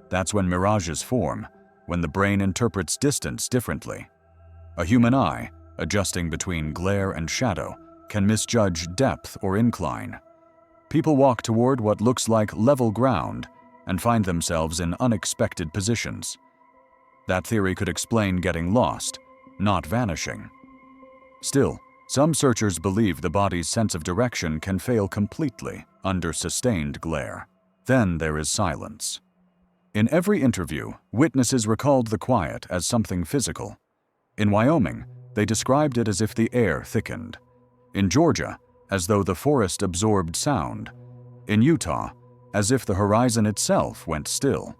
That's when mirages form, when the brain interprets distance differently. A human eye, adjusting between glare and shadow, can misjudge depth or incline. People walk toward what looks like level ground and find themselves in unexpected positions. That theory could explain getting lost, not vanishing. Still, some searchers believe the body's sense of direction can fail completely under sustained glare. Then there is silence. In every interview, witnesses recalled the quiet as something physical. In Wyoming, they described it as if the air thickened. In Georgia, as though the forest absorbed sound. In Utah, as if the horizon itself went still.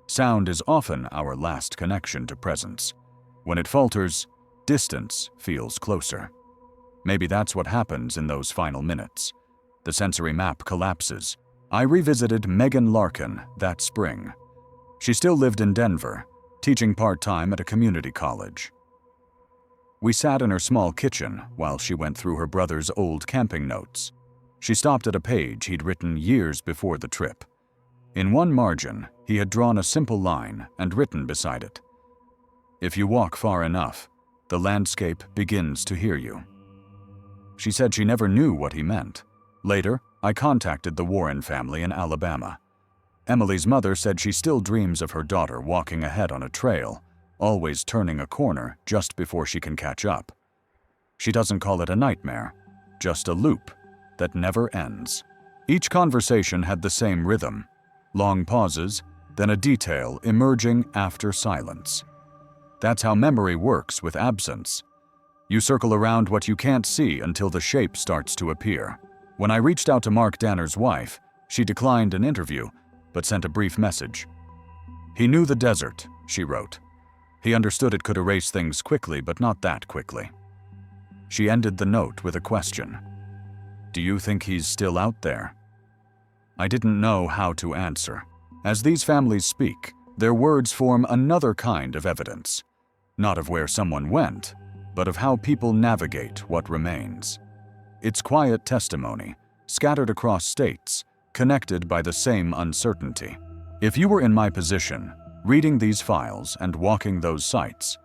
Sound is often our last connection to presence. When it falters, distance feels closer. Maybe that's what happens in those final minutes. The sensory map collapses. I revisited Megan Larkin that spring. She still lived in Denver, teaching part-time at a community college. We sat in her small kitchen while she went through her brother's old camping notes. She stopped at a page he'd written years before the trip. In one margin, he had drawn a simple line and written beside it, "If you walk far enough, the landscape begins to hear you." She said she never knew what he meant. Later, I contacted the Warren family in Alabama. Emily's mother said she still dreams of her daughter walking ahead on a trail, always turning a corner just before she can catch up. She doesn't call it a nightmare, just a loop that never ends. Each conversation had the same rhythm, long pauses, then a detail emerging after silence. That's how memory works with absence. You circle around what you can't see until the shape starts to appear. When I reached out to Mark Danner's wife, she declined an interview, but sent a brief message. "He knew the desert," she wrote. "He understood it could erase things quickly, but not that quickly." She ended the note with a question. "Do you think he's still out there?" I didn't know how to answer. As these families speak, their words form another kind of evidence, not of where someone went, but of how people navigate what remains. It's quiet testimony, scattered across states, connected by the same uncertainty. If you were in my position, reading these files and walking those sites,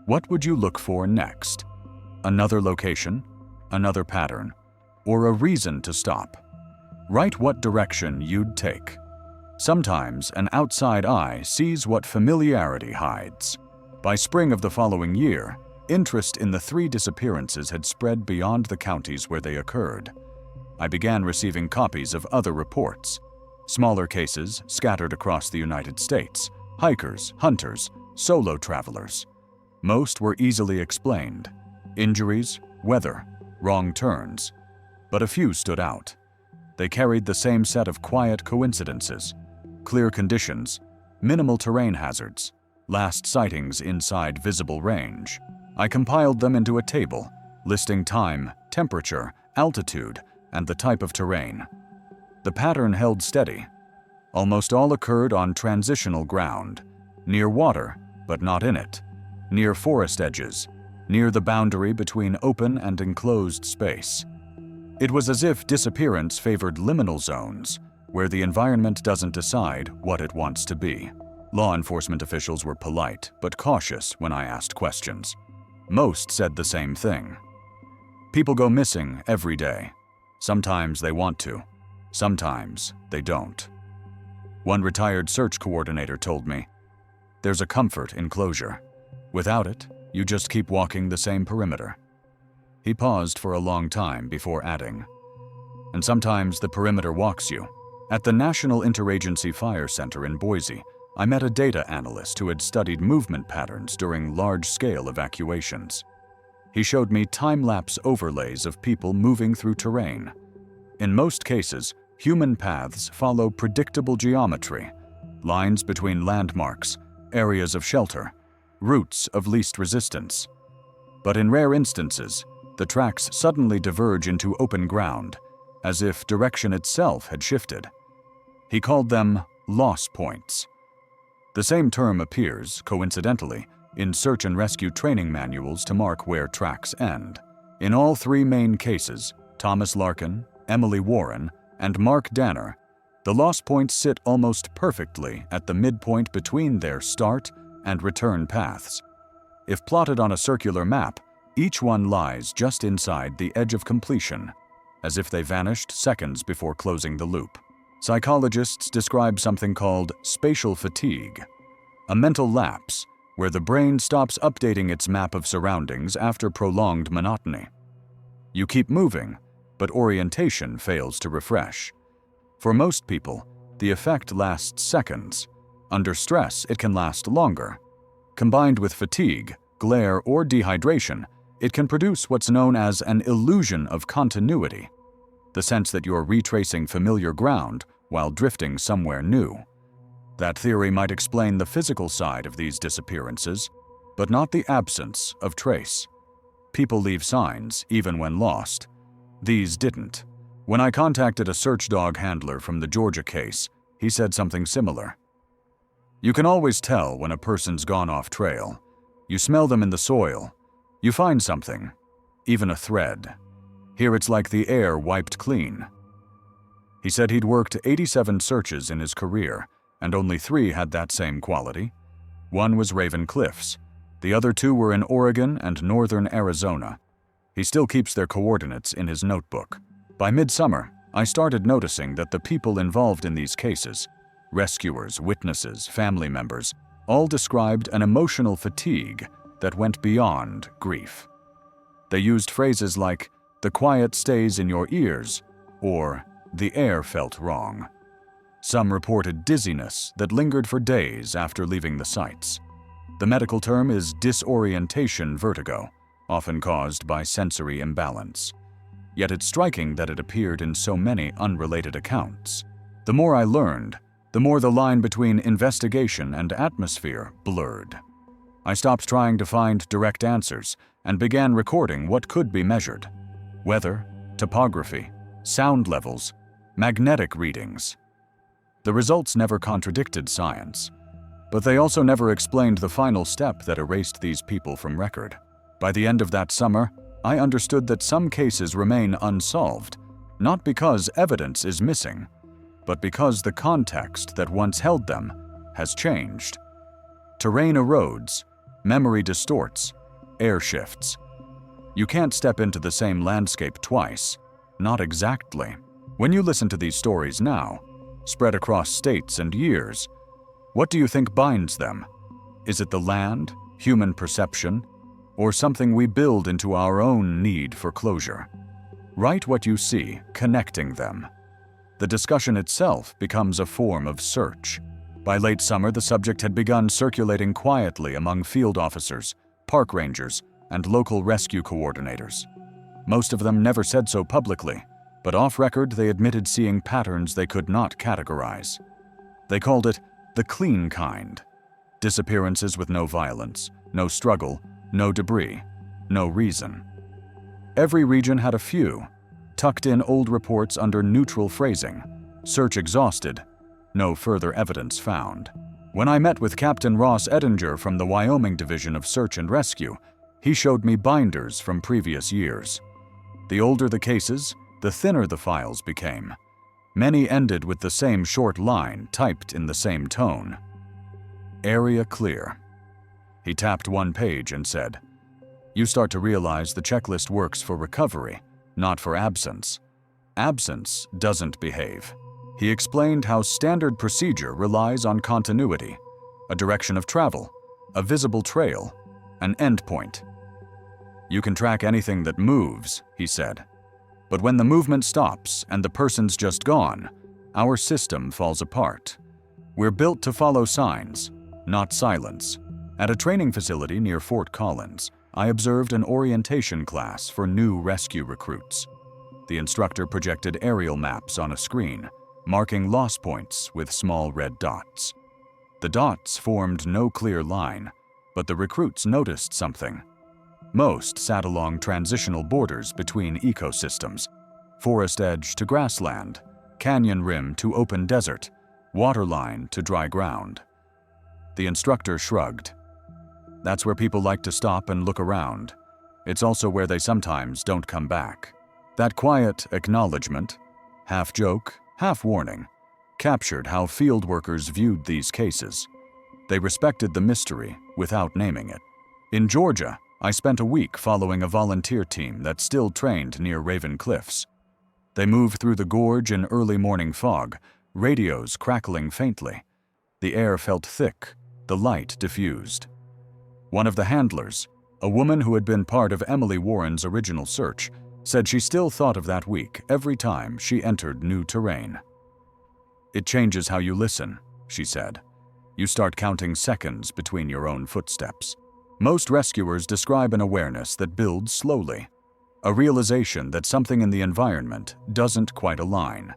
what would you look for next? Another location, another pattern, or a reason to stop? Write what direction you'd take. Sometimes an outside eye sees what familiarity hides. By spring of the following year, interest in the 3 disappearances had spread beyond the counties where they occurred. I began receiving copies of other reports, smaller cases scattered across the United States, hikers, hunters, solo travelers. Most were easily explained: injuries, weather, wrong turns. But a few stood out. They carried the same set of quiet coincidences: clear conditions, minimal terrain hazards, last sightings inside visible range. I compiled them into a table, listing time, temperature, altitude, and the type of terrain. The pattern held steady. Almost all occurred on transitional ground, near water, but not in it, near forest edges, near the boundary between open and enclosed space. It was as if disappearance favored liminal zones, where the environment doesn't decide what it wants to be. Law enforcement officials were polite but cautious when I asked questions. Most said the same thing. People go missing every day. Sometimes they want to. Sometimes they don't. One retired search coordinator told me, "There's a comfort in closure. Without it, you just keep walking the same perimeter." He paused for a long time before adding, "And sometimes the perimeter walks you." At the National Interagency Fire Center in Boise, I met a data analyst who had studied movement patterns during large-scale evacuations. He showed me time-lapse overlays of people moving through terrain. In most cases, human paths follow predictable geometry: lines between landmarks, areas of shelter, routes of least resistance. But in rare instances, the tracks suddenly diverge into open ground, as if direction itself had shifted. He called them loss points. The same term appears, coincidentally, in search and rescue training manuals to mark where tracks end. In all 3 main cases, Thomas Larkin, Emily Warren, and Mark Danner, the loss points sit almost perfectly at the midpoint between their start and return paths. If plotted on a circular map, each one lies just inside the edge of completion, as if they vanished seconds before closing the loop. Psychologists describe something called spatial fatigue, a mental lapse where the brain stops updating its map of surroundings after prolonged monotony. You keep moving, but orientation fails to refresh. For most people, the effect lasts seconds. Under stress, it can last longer. Combined with fatigue, glare, or dehydration, it can produce what's known as an illusion of continuity, the sense that you're retracing familiar ground while drifting somewhere new. That theory might explain the physical side of these disappearances, but not the absence of trace. People leave signs even when lost. These didn't. When I contacted a search dog handler from the Georgia case, he said something similar. "You can always tell when a person's gone off trail. You smell them in the soil. You find something, even a thread. Here it's like the air wiped clean." He said he'd worked 87 searches in his career, and only 3 had that same quality. One was Raven Cliffs. The other 2 were in Oregon and northern Arizona. He still keeps their coordinates in his notebook. By midsummer, I started noticing that the people involved in these cases, rescuers, witnesses, family members, all described an emotional fatigue that went beyond grief. They used phrases like, "the quiet stays in your ears," or "the air felt wrong." Some reported dizziness that lingered for days after leaving the sites. The medical term is disorientation vertigo, often caused by sensory imbalance. Yet it's striking that it appeared in so many unrelated accounts. The more I learned, the more the line between investigation and atmosphere blurred. I stopped trying to find direct answers and began recording what could be measured: weather, topography, sound levels, magnetic readings. The results never contradicted science, but they also never explained the final step that erased these people from record. By the end of that summer, I understood that some cases remain unsolved, not because evidence is missing, but because the context that once held them has changed. Terrain erodes, memory distorts, air shifts. You can't step into the same landscape twice, not exactly. When you listen to these stories now, spread across states and years, what do you think binds them? Is it the land, human perception, or something we build into our own need for closure. Write what you see, connecting them. The discussion itself becomes a form of search. By late summer, the subject had begun circulating quietly among field officers, park rangers, and local rescue coordinators. Most of them never said so publicly, but off-record they admitted seeing patterns they could not categorize. They called it the clean kind. Disappearances with no violence, no struggle, no debris, no reason. Every region had a few, tucked in old reports under neutral phrasing. Search exhausted, no further evidence found. When I met with Captain Ross Edinger from the Wyoming Division of Search and Rescue, he showed me binders from previous years. The older the cases, the thinner the files became. Many ended with the same short line typed in the same tone. Area clear. He tapped one page and said, "You start to realize the checklist works for recovery, not for absence. Absence doesn't behave." He explained how standard procedure relies on continuity, a direction of travel, a visible trail, an endpoint. "You can track anything that moves," he said. "But when the movement stops and the person's just gone, our system falls apart. We're built to follow signs, not silence." At a training facility near Fort Collins, I observed an orientation class for new rescue recruits. The instructor projected aerial maps on a screen, marking loss points with small red dots. The dots formed no clear line, but the recruits noticed something. Most sat along transitional borders between ecosystems, forest edge to grassland, canyon rim to open desert, waterline to dry ground. The instructor shrugged. "That's where people like to stop and look around. It's also where they sometimes don't come back." That quiet acknowledgement, half joke, half warning, captured how field workers viewed these cases. They respected the mystery without naming it. In Georgia, I spent a week following a volunteer team that still trained near Raven Cliffs. They moved through the gorge in early morning fog, radios crackling faintly. The air felt thick, the light diffused. One of the handlers, a woman who had been part of Emily Warren's original search, said she still thought of that week every time she entered new terrain. "It changes how you listen," she said. "You start counting seconds between your own footsteps." Most rescuers describe an awareness that builds slowly, a realization that something in the environment doesn't quite align.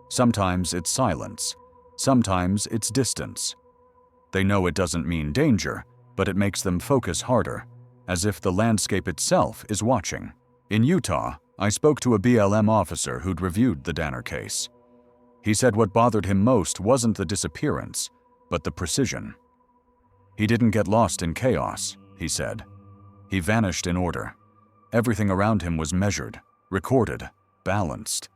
Sometimes it's silence, sometimes it's distance. They know it doesn't mean danger, but it makes them focus harder, as if the landscape itself is watching. In Utah, I spoke to a BLM officer who'd reviewed the Danner case. He said what bothered him most wasn't the disappearance, but the precision. "He didn't get lost in chaos," he said. "He vanished in order. Everything around him was measured, recorded, balanced."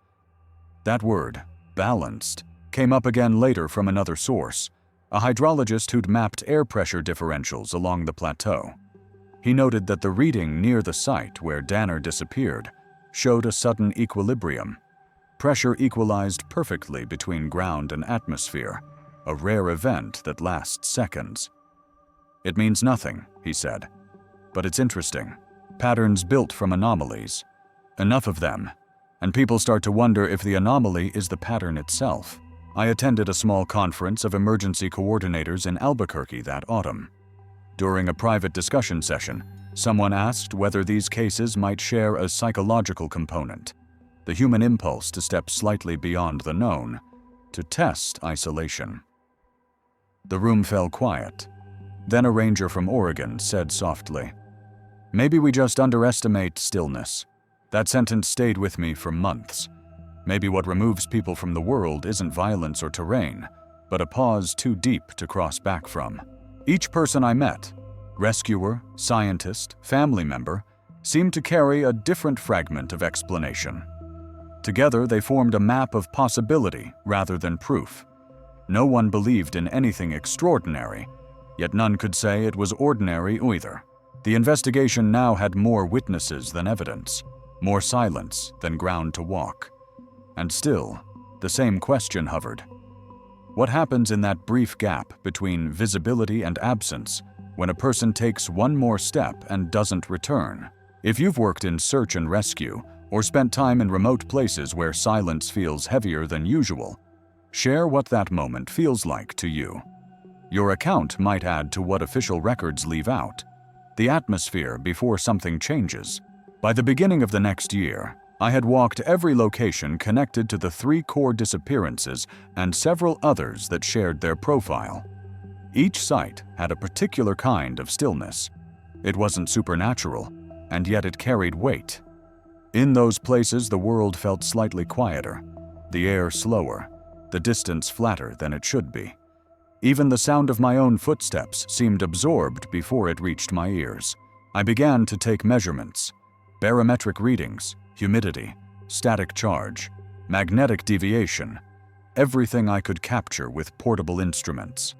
That word, balanced, came up again later from another source, a hydrologist who'd mapped air pressure differentials along the plateau. He noted that the reading near the site where Danner disappeared showed a sudden equilibrium. Pressure equalized perfectly between ground and atmosphere, a rare event that lasts seconds. "It means nothing," he said, "but it's interesting. Patterns built from anomalies. Enough of them, and people start to wonder if the anomaly is the pattern itself." I attended a small conference of emergency coordinators in Albuquerque that autumn. During a private discussion session, someone asked whether these cases might share a psychological component, the human impulse to step slightly beyond the known, to test isolation. The room fell quiet. Then a ranger from Oregon said softly, "Maybe we just underestimate stillness." That sentence stayed with me for months. Maybe what removes people from the world isn't violence or terrain, but a pause too deep to cross back from. Each person I met, rescuer, scientist, family member, seemed to carry a different fragment of explanation. Together they formed a map of possibility rather than proof. No one believed in anything extraordinary, yet none could say it was ordinary either. The investigation now had more witnesses than evidence, more silence than ground to walk. And still, the same question hovered. What happens in that brief gap between visibility and absence when a person takes one more step and doesn't return. If you've worked in search and rescue or spent time in remote places where silence feels heavier than usual, share what that moment feels like to you. Your account might add to what official records leave out, the atmosphere before something changes. By the beginning of the next year, I had walked every location connected to the 3 core disappearances and several others that shared their profile. Each site had a particular kind of stillness. It wasn't supernatural, and yet it carried weight. In those places, the world felt slightly quieter, the air slower, the distance flatter than it should be. Even the sound of my own footsteps seemed absorbed before it reached my ears. I began to take measurements, barometric readings, humidity, static charge, magnetic deviation, everything I could capture with portable instruments.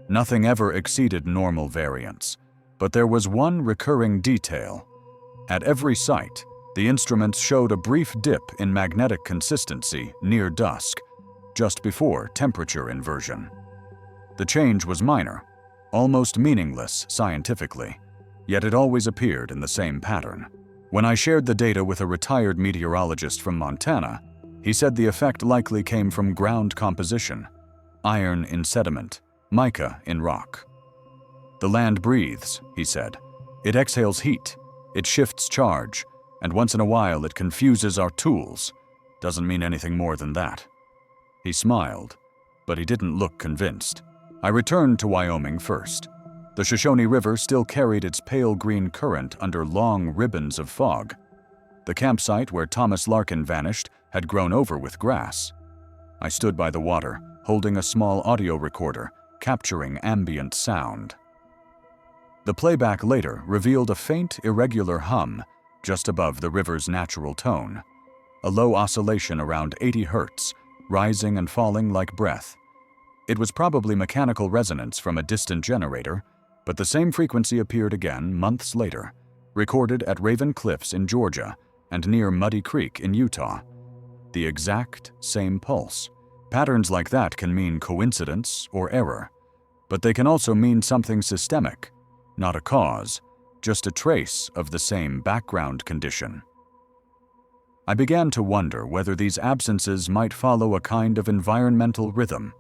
Nothing ever exceeded normal variance, but there was one recurring detail. At every site, the instruments showed a brief dip in magnetic consistency near dusk, just before temperature inversion. The change was minor, almost meaningless scientifically, yet it always appeared in the same pattern. When I shared the data with a retired meteorologist from Montana, he said the effect likely came from ground composition, iron in sediment, mica in rock. The land breathes, he said. It exhales heat, it shifts charge, and once in a while it confuses our tools. Doesn't mean anything more than that. He smiled, but he didn't look convinced. I returned to Wyoming first. The Shoshone River still carried its pale green current under long ribbons of fog. The campsite where Thomas Larkin vanished had grown over with grass. I stood by the water, holding a small audio recorder, capturing ambient sound. The playback later revealed a faint, irregular hum just above the river's natural tone, a low oscillation around 80 hertz, rising and falling like breath. It was probably mechanical resonance from a distant generator, but the same frequency appeared again months later, recorded at Raven Cliffs in Georgia and near Muddy Creek in Utah. The exact same pulse. Patterns like that can mean coincidence or error, but they can also mean something systemic, not a cause, just a trace of the same background condition. I began to wonder whether these absences might follow a kind of environmental rhythm,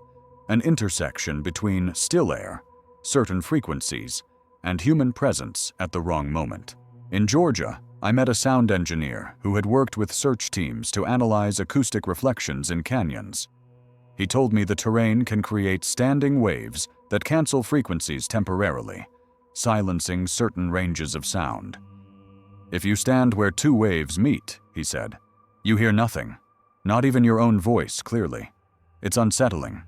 an intersection between still air, certain frequencies, and human presence at the wrong moment. In Georgia, I met a sound engineer who had worked with search teams to analyze acoustic reflections in canyons. He told me the terrain can create standing waves that cancel frequencies temporarily, silencing certain ranges of sound. If you stand where 2 waves meet, he said, you hear nothing, not even your own voice clearly. It's unsettling.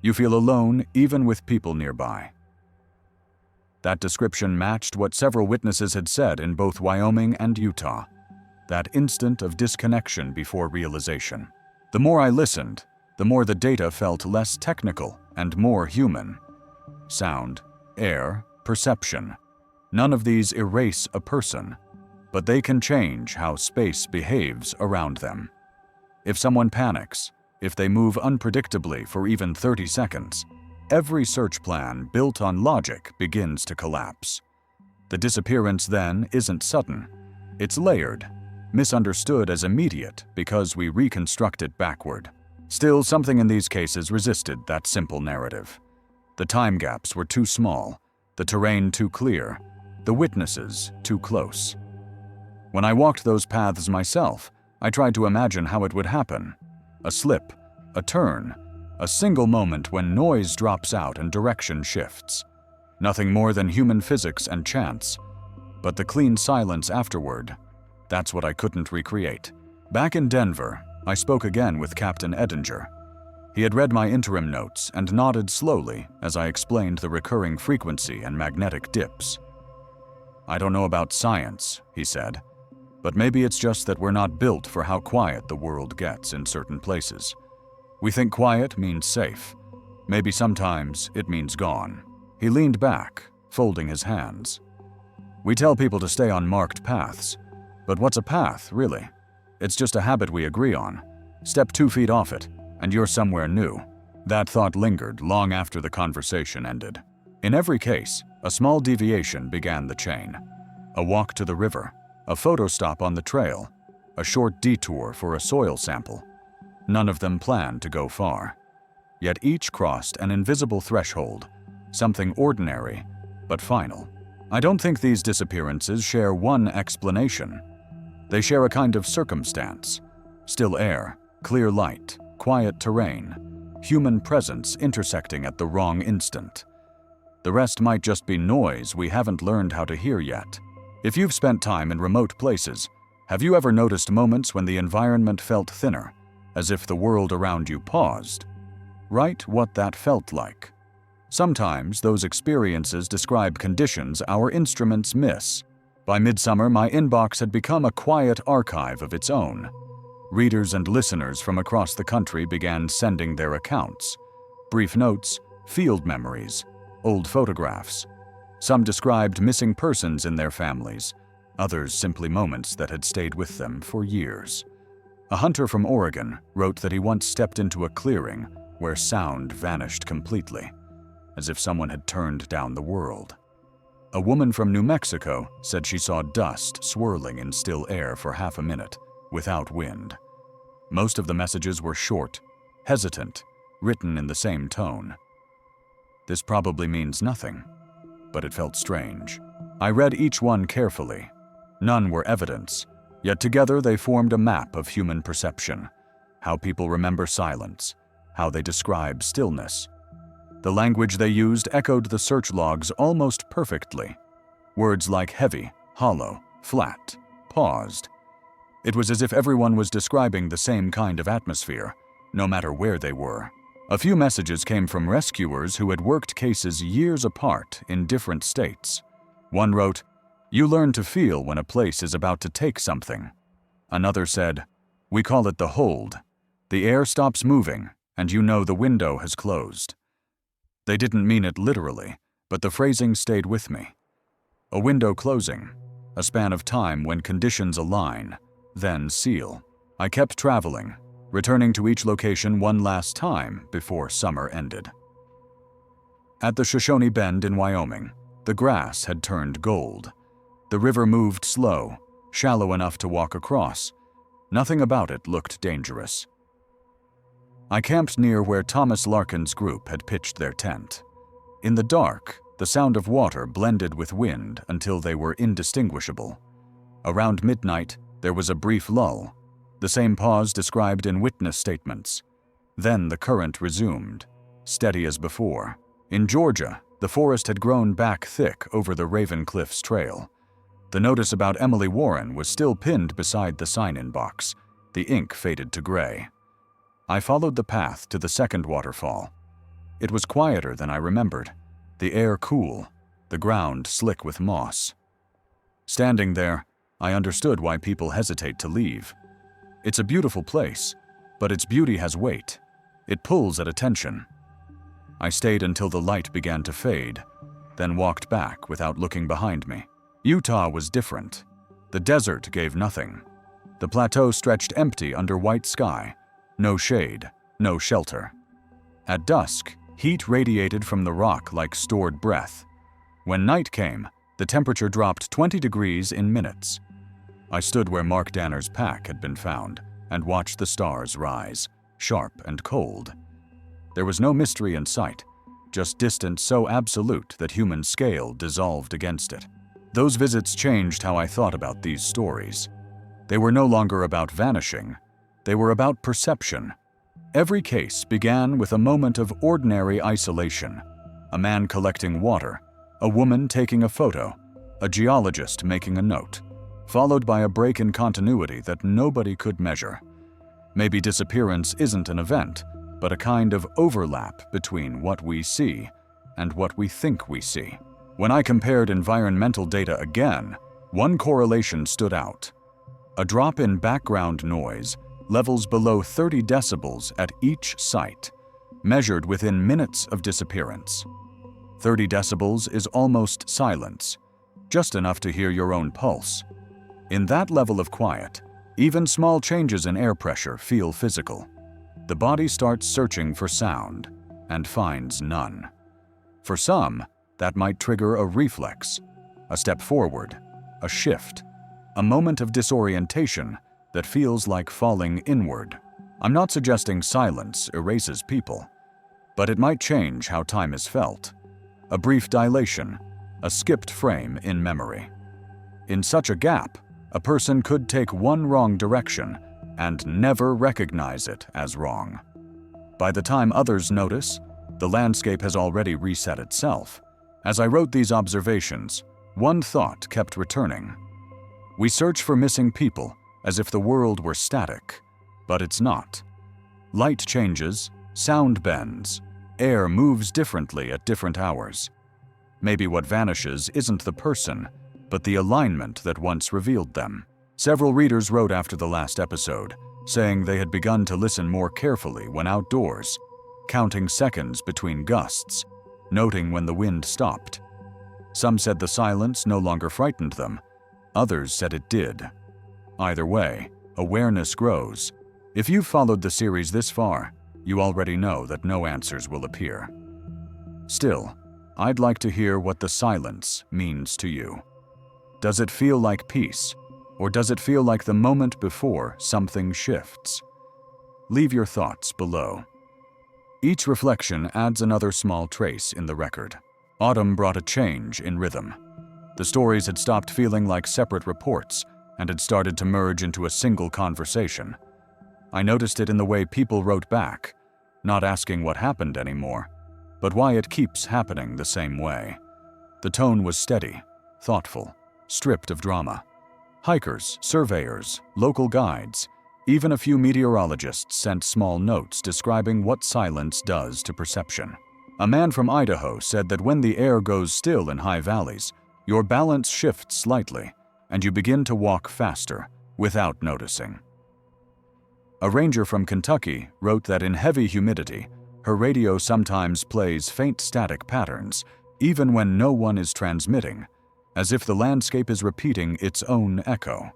You feel alone even with people nearby. That description matched what several witnesses had said in both Wyoming and Utah, that instant of disconnection before realization. The more I listened, the more the data felt less technical and more human. Sound, air, perception. None of these erase a person, but they can change how space behaves around them. If someone panics, if they move unpredictably for even 30 seconds, every search plan built on logic begins to collapse. The disappearance then isn't sudden. It's layered, misunderstood as immediate because we reconstruct it backward. Still, something in these cases resisted that simple narrative. The time gaps were too small, the terrain too clear, the witnesses too close. When I walked those paths myself, I tried to imagine how it would happen. A slip, a turn, a single moment when noise drops out and direction shifts. Nothing more than human physics and chance. But the clean silence afterward, that's what I couldn't recreate. Back in Denver, I spoke again with Captain Edinger. He had read my interim notes and nodded slowly as I explained the recurring frequency and magnetic dips. I don't know about science, he said, but maybe it's just that we're not built for how quiet the world gets in certain places. We think quiet means safe. Maybe sometimes it means gone. He leaned back, folding his hands. We tell people to stay on marked paths, but what's a path, really? It's just a habit we agree on. Step 2 feet off it, and you're somewhere new. That thought lingered long after the conversation ended. In every case, A small deviation began the chain. A walk to the river, a photo stop on the trail, a short detour for a soil sample. None of them planned to go far. Yet each crossed an invisible threshold, something ordinary, but final. I don't think these disappearances share one explanation. They share a kind of circumstance. Still air, clear light, quiet terrain, human presence intersecting at the wrong instant. The rest might just be noise we haven't learned how to hear yet. If you've spent time in remote places, have you ever noticed moments when the environment felt thinner, as if the world around you paused? Write what that felt like. Sometimes those experiences describe conditions our instruments miss. By midsummer, my inbox had become a quiet archive of its own. Readers and listeners from across the country began sending their accounts. Brief notes, field memories, old photographs. Some described missing persons in their families, others simply moments that had stayed with them for years. A hunter from Oregon wrote that he once stepped into a clearing where sound vanished completely, as if someone had turned down the world. A woman from New Mexico said she saw dust swirling in still air for half a minute, without wind. Most of the messages were short, hesitant, written in the same tone. This probably means nothing, but it felt strange. I read each one carefully. None were evidence, yet together they formed a map of human perception, how people remember silence, how they describe stillness. The language they used echoed the search logs almost perfectly. Words like heavy, hollow, flat, paused. It was as if everyone was describing the same kind of atmosphere, no matter where they were. A few messages came from rescuers who had worked cases years apart in different states. One wrote, "You learn to feel when a place is about to take something." Another said, "We call it the hold. The air stops moving, and you know the window has closed." They didn't mean it literally, but the phrasing stayed with me. A window closing, a span of time when conditions align, then seal. I kept traveling, returning to each location one last time before summer ended. At the Shoshone Bend in Wyoming, the grass had turned gold. The river moved slow, shallow enough to walk across. Nothing about it looked dangerous. I camped near where Thomas Larkin's group had pitched their tent. In the dark, the sound of water blended with wind until they were indistinguishable. Around midnight, there was a brief lull, the same pause described in witness statements. Then the current resumed, steady as before. In Georgia, the forest had grown back thick over the Raven Cliffs Trail. The notice about Emily Warren was still pinned beside the sign-in box. The ink faded to gray. I followed the path to the second waterfall. It was quieter than I remembered, the air cool, the ground slick with moss. Standing there, I understood why people hesitate to leave. It's a beautiful place, but its beauty has weight. It pulls at attention. I stayed until the light began to fade, then walked back without looking behind me. Utah was different. The desert gave nothing. The plateau stretched empty under white sky. No shade, no shelter. At dusk, heat radiated from the rock like stored breath. When night came, the temperature dropped 20 degrees in minutes. I stood where Mark Danner's pack had been found and watched the stars rise, sharp and cold. There was no mystery in sight, just distance so absolute that human scale dissolved against it. Those visits changed how I thought about these stories. They were no longer about vanishing. They were about perception. Every case began with a moment of ordinary isolation. A man collecting water, a woman taking a photo, a geologist making a note, followed by a break in continuity that nobody could measure. Maybe disappearance isn't an event, but a kind of overlap between what we see and what we think we see. When I compared environmental data again, one correlation stood out. A drop in background noise, levels below 30 decibels at each site, measured within minutes of disappearance. 30 decibels is almost silence, just enough to hear your own pulse. In that level of quiet, even small changes in air pressure feel physical. The body starts searching for sound and finds none. For some, That might trigger a reflex, a step forward, a shift, a moment of disorientation that feels like falling inward. I'm not suggesting silence erases people, but it might change how time is felt. A brief dilation, a skipped frame in memory. In such a gap, a person could take one wrong direction and never recognize it as wrong. By the time others notice, the landscape has already reset itself. As I wrote these observations, one thought kept returning. We search for missing people as if the world were static, but it's not. Light changes, sound bends, air moves differently at different hours. Maybe what vanishes isn't the person, but the alignment that once revealed them. Several readers wrote after the last episode, saying they had begun to listen more carefully when outdoors, counting seconds between gusts, noting when the wind stopped. Some said the silence no longer frightened them. Others said it did. Either way, awareness grows. If you've followed the series this far, you already know that no answers will appear. Still, I'd like to hear what the silence means to you. Does it feel like peace, or does it feel like the moment before something shifts? Leave your thoughts below. Each reflection adds another small trace in the record. Autumn brought a change in rhythm. The stories had stopped feeling like separate reports and had started to merge into a single conversation. I noticed it in the way people wrote back, not asking what happened anymore, but why it keeps happening the same way. The tone was steady, thoughtful, stripped of drama. Hikers, surveyors, local guides, even a few meteorologists sent small notes describing what silence does to perception. A man from Idaho said that when the air goes still in high valleys, your balance shifts slightly, and you begin to walk faster without noticing. A ranger from Kentucky wrote that in heavy humidity, her radio sometimes plays faint static patterns, even when no one is transmitting, as if the landscape is repeating its own echo.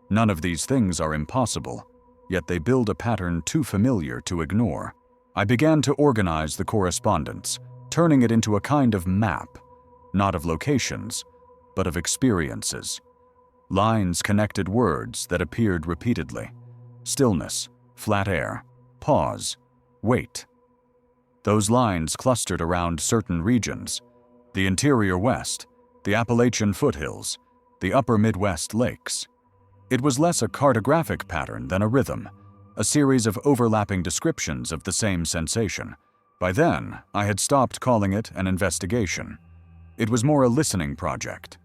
None of these things are impossible, yet they build a pattern too familiar to ignore. I began to organize the correspondence, turning it into a kind of map, not of locations, but of experiences. Lines connected words that appeared repeatedly. Stillness, flat air, pause, wait. Those lines clustered around certain regions: the interior West, the Appalachian foothills, the upper Midwest lakes. It was less a cartographic pattern than a rhythm, a series of overlapping descriptions of the same sensation. By then, I had stopped calling it an investigation. It was more a listening project.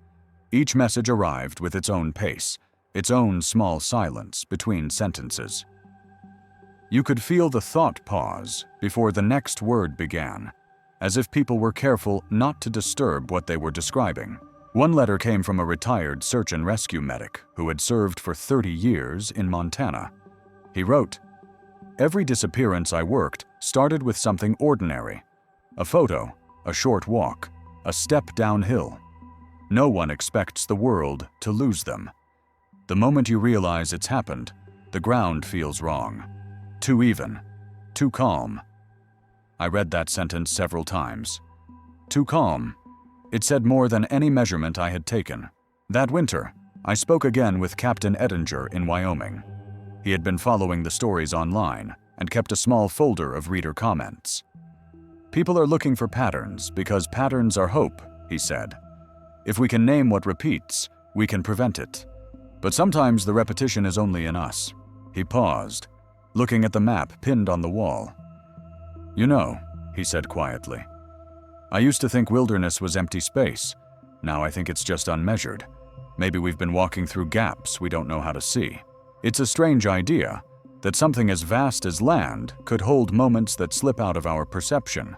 Each message arrived with its own pace, its own small silence between sentences. You could feel the thought pause before the next word began, as if people were careful not to disturb what they were describing. One letter came from a retired search and rescue medic who had served for 30 years in Montana. He wrote, "Every disappearance I worked started with something ordinary. A photo, a short walk, a step downhill. No one expects the world to lose them. The moment you realize it's happened, the ground feels wrong. Too even, too calm." I read that sentence several times. Too calm. It said more than any measurement I had taken. That winter, I spoke again with Captain Edinger in Wyoming. He had been following the stories online and kept a small folder of reader comments. "People are looking for patterns because patterns are hope," he said. "If we can name what repeats, we can prevent it. But sometimes the repetition is only in us." He paused, looking at the map pinned on the wall. "You know," he said quietly, "I used to think wilderness was empty space. Now I think it's just unmeasured. Maybe we've been walking through gaps we don't know how to see. It's a strange idea that something as vast as land could hold moments that slip out of our perception.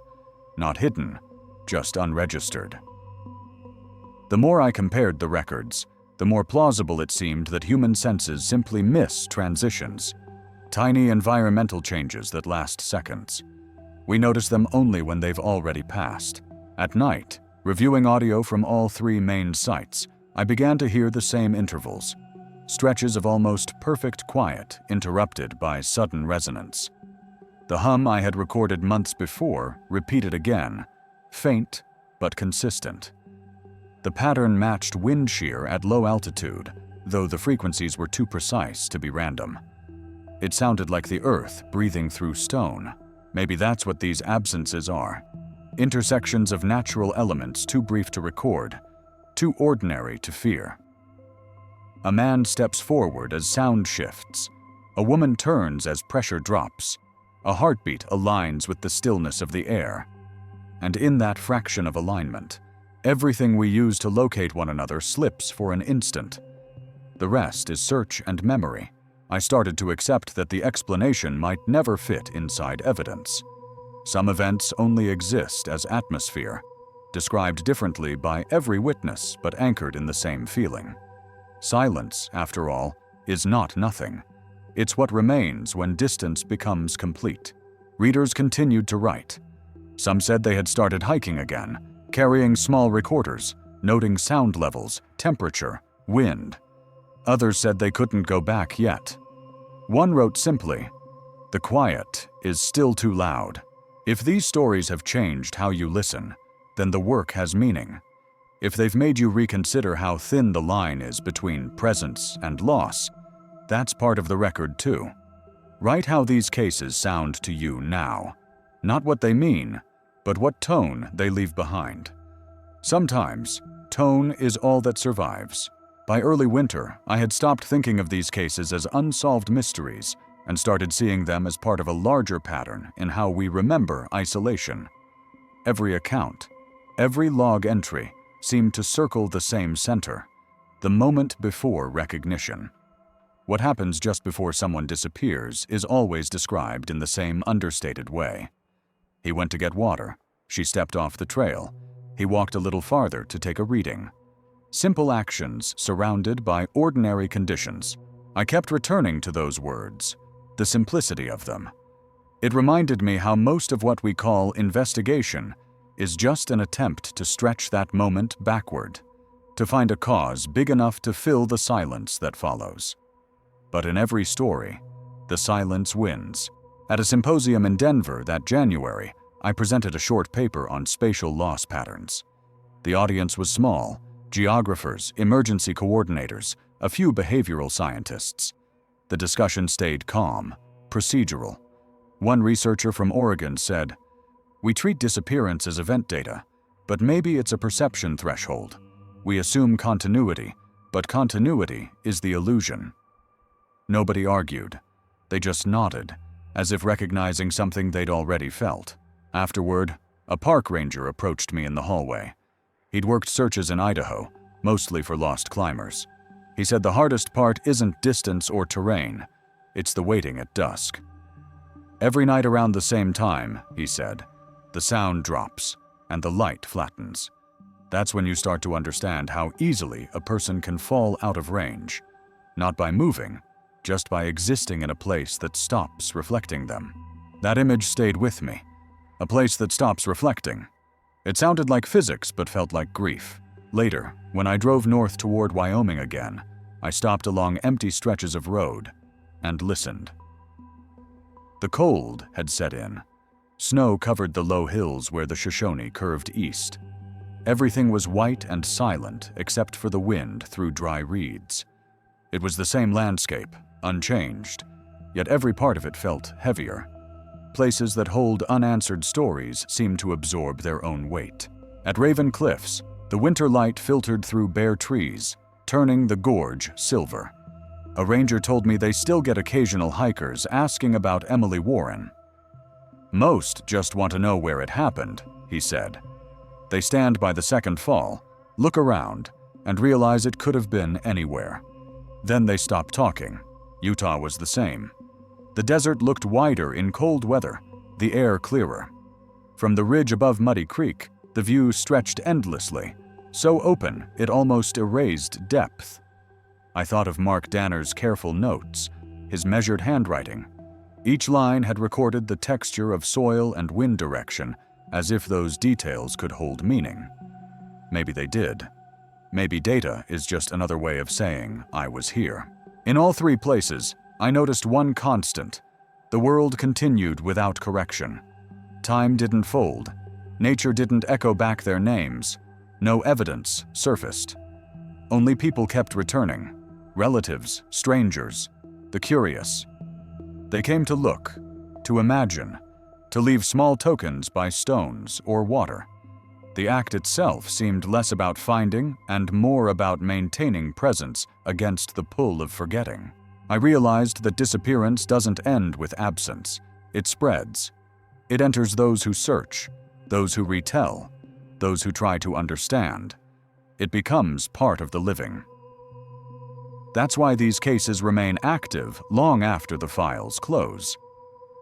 Not hidden, just unregistered." The more I compared the records, the more plausible it seemed that human senses simply miss transitions. Tiny environmental changes that last seconds. We notice them only when they've already passed. At night, reviewing audio from all 3 main sites, I began to hear the same intervals. Stretches of almost perfect quiet interrupted by sudden resonance. The hum I had recorded months before repeated again, faint, but consistent. The pattern matched wind shear at low altitude, though the frequencies were too precise to be random. It sounded like the earth breathing through stone. Maybe that's what these absences are. Intersections of natural elements too brief to record, too ordinary to fear. A man steps forward as sound shifts. A woman turns as pressure drops. A heartbeat aligns with the stillness of the air. And in that fraction of alignment, everything we use to locate one another slips for an instant. The rest is search and memory. I started to accept that the explanation might never fit inside evidence. Some events only exist as atmosphere, described differently by every witness but anchored in the same feeling. Silence, after all, is not nothing. It's what remains when distance becomes complete. Readers continued to write. Some said they had started hiking again, carrying small recorders, noting sound levels, temperature, wind. Others said they couldn't go back yet. One wrote simply, "The quiet is still too loud." If these stories have changed how you listen, then the work has meaning. If they've made you reconsider how thin the line is between presence and loss, that's part of the record too. Write how these cases sound to you now. Not what they mean, but what tone they leave behind. Sometimes, tone is all that survives. By early winter, I had stopped thinking of these cases as unsolved mysteries and started seeing them as part of a larger pattern in how we remember isolation. Every account, every log entry seemed to circle the same center, the moment before recognition. What happens just before someone disappears is always described in the same understated way. He went to get water. She stepped off the trail. He walked a little farther to take a reading. Simple actions surrounded by ordinary conditions. I kept returning to those words, the simplicity of them. It reminded me how most of what we call investigation is just an attempt to stretch that moment backward, to find a cause big enough to fill the silence that follows. But in every story, the silence wins. At a symposium in Denver that January, I presented a short paper on spatial loss patterns. The audience was small: geographers, emergency coordinators, a few behavioral scientists. The discussion stayed calm, procedural. One researcher from Oregon said, "We treat disappearance as event data, but maybe it's a perception threshold. We assume continuity, but continuity is the illusion." Nobody argued. They just nodded, as if recognizing something they'd already felt. Afterward, a park ranger approached me in the hallway. He'd worked searches in Idaho, mostly for lost climbers. He said the hardest part isn't distance or terrain, it's the waiting at dusk. Every night around the same time, he said, the sound drops and the light flattens. That's when you start to understand how easily a person can fall out of range, not by moving, just by existing in a place that stops reflecting them. That image stayed with me, a place that stops reflecting. It sounded like physics but felt like grief. Later, when I drove north toward Wyoming again, I stopped along empty stretches of road and listened. The cold had set in. Snow covered the low hills where the Shoshone curved east. Everything was white and silent except for the wind through dry reeds. It was the same landscape, unchanged, yet every part of it felt heavier. Places that hold unanswered stories seemed to absorb their own weight. At Raven Cliffs, the winter light filtered through bare trees, turning the gorge silver. A ranger told me they still get occasional hikers asking about Emily Warren. Most just want to know where it happened, he said. They stand by the second fall, look around, and realize it could have been anywhere. Then they stop talking. Utah was the same. The desert looked wider in cold weather, the air clearer. From the ridge above Muddy Creek, the view stretched endlessly, so open it almost erased depth. I thought of Mark Danner's careful notes, his measured handwriting. Each line had recorded the texture of soil and wind direction, as if those details could hold meaning. Maybe they did. Maybe data is just another way of saying I was here. In all three places, I noticed one constant. The world continued without correction. Time didn't fold. Nature didn't echo back their names. No evidence surfaced. Only people kept returning. Relatives, strangers, the curious. They came to look, to imagine, to leave small tokens by stones or water. The act itself seemed less about finding and more about maintaining presence against the pull of forgetting. I realized that disappearance doesn't end with absence. It spreads. It enters those who search, those who retell, those who try to understand. It becomes part of the living. That's why these cases remain active long after the files close.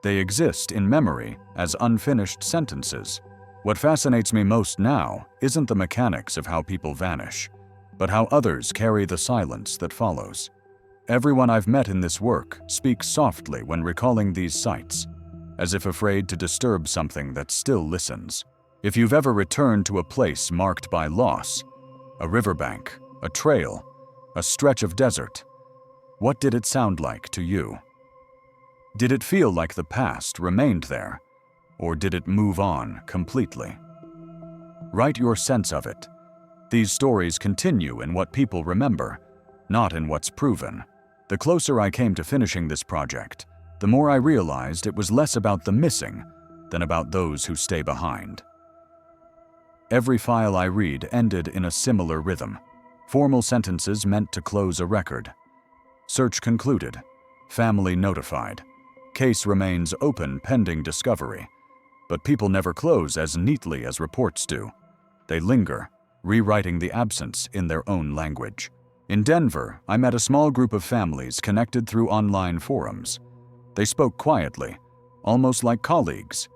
They exist in memory as unfinished sentences. What fascinates me most now isn't the mechanics of how people vanish, but how others carry the silence that follows. Everyone I've met in this work speaks softly when recalling these sights, as if afraid to disturb something that still listens. If you've ever returned to a place marked by loss, a riverbank, a trail, a stretch of desert, what did it sound like to you? Did it feel like the past remained there, or did it move on completely? Write your sense of it. These stories continue in what people remember, not in what's proven. The closer I came to finishing this project, the more I realized it was less about the missing than about those who stay behind. Every file I read ended in a similar rhythm. Formal sentences meant to close a record. Search concluded. Family notified. Case remains open pending discovery. But people never close as neatly as reports do. They linger, rewriting the absence in their own language. In Denver, I met a small group of families connected through online forums. They spoke quietly, almost like colleagues.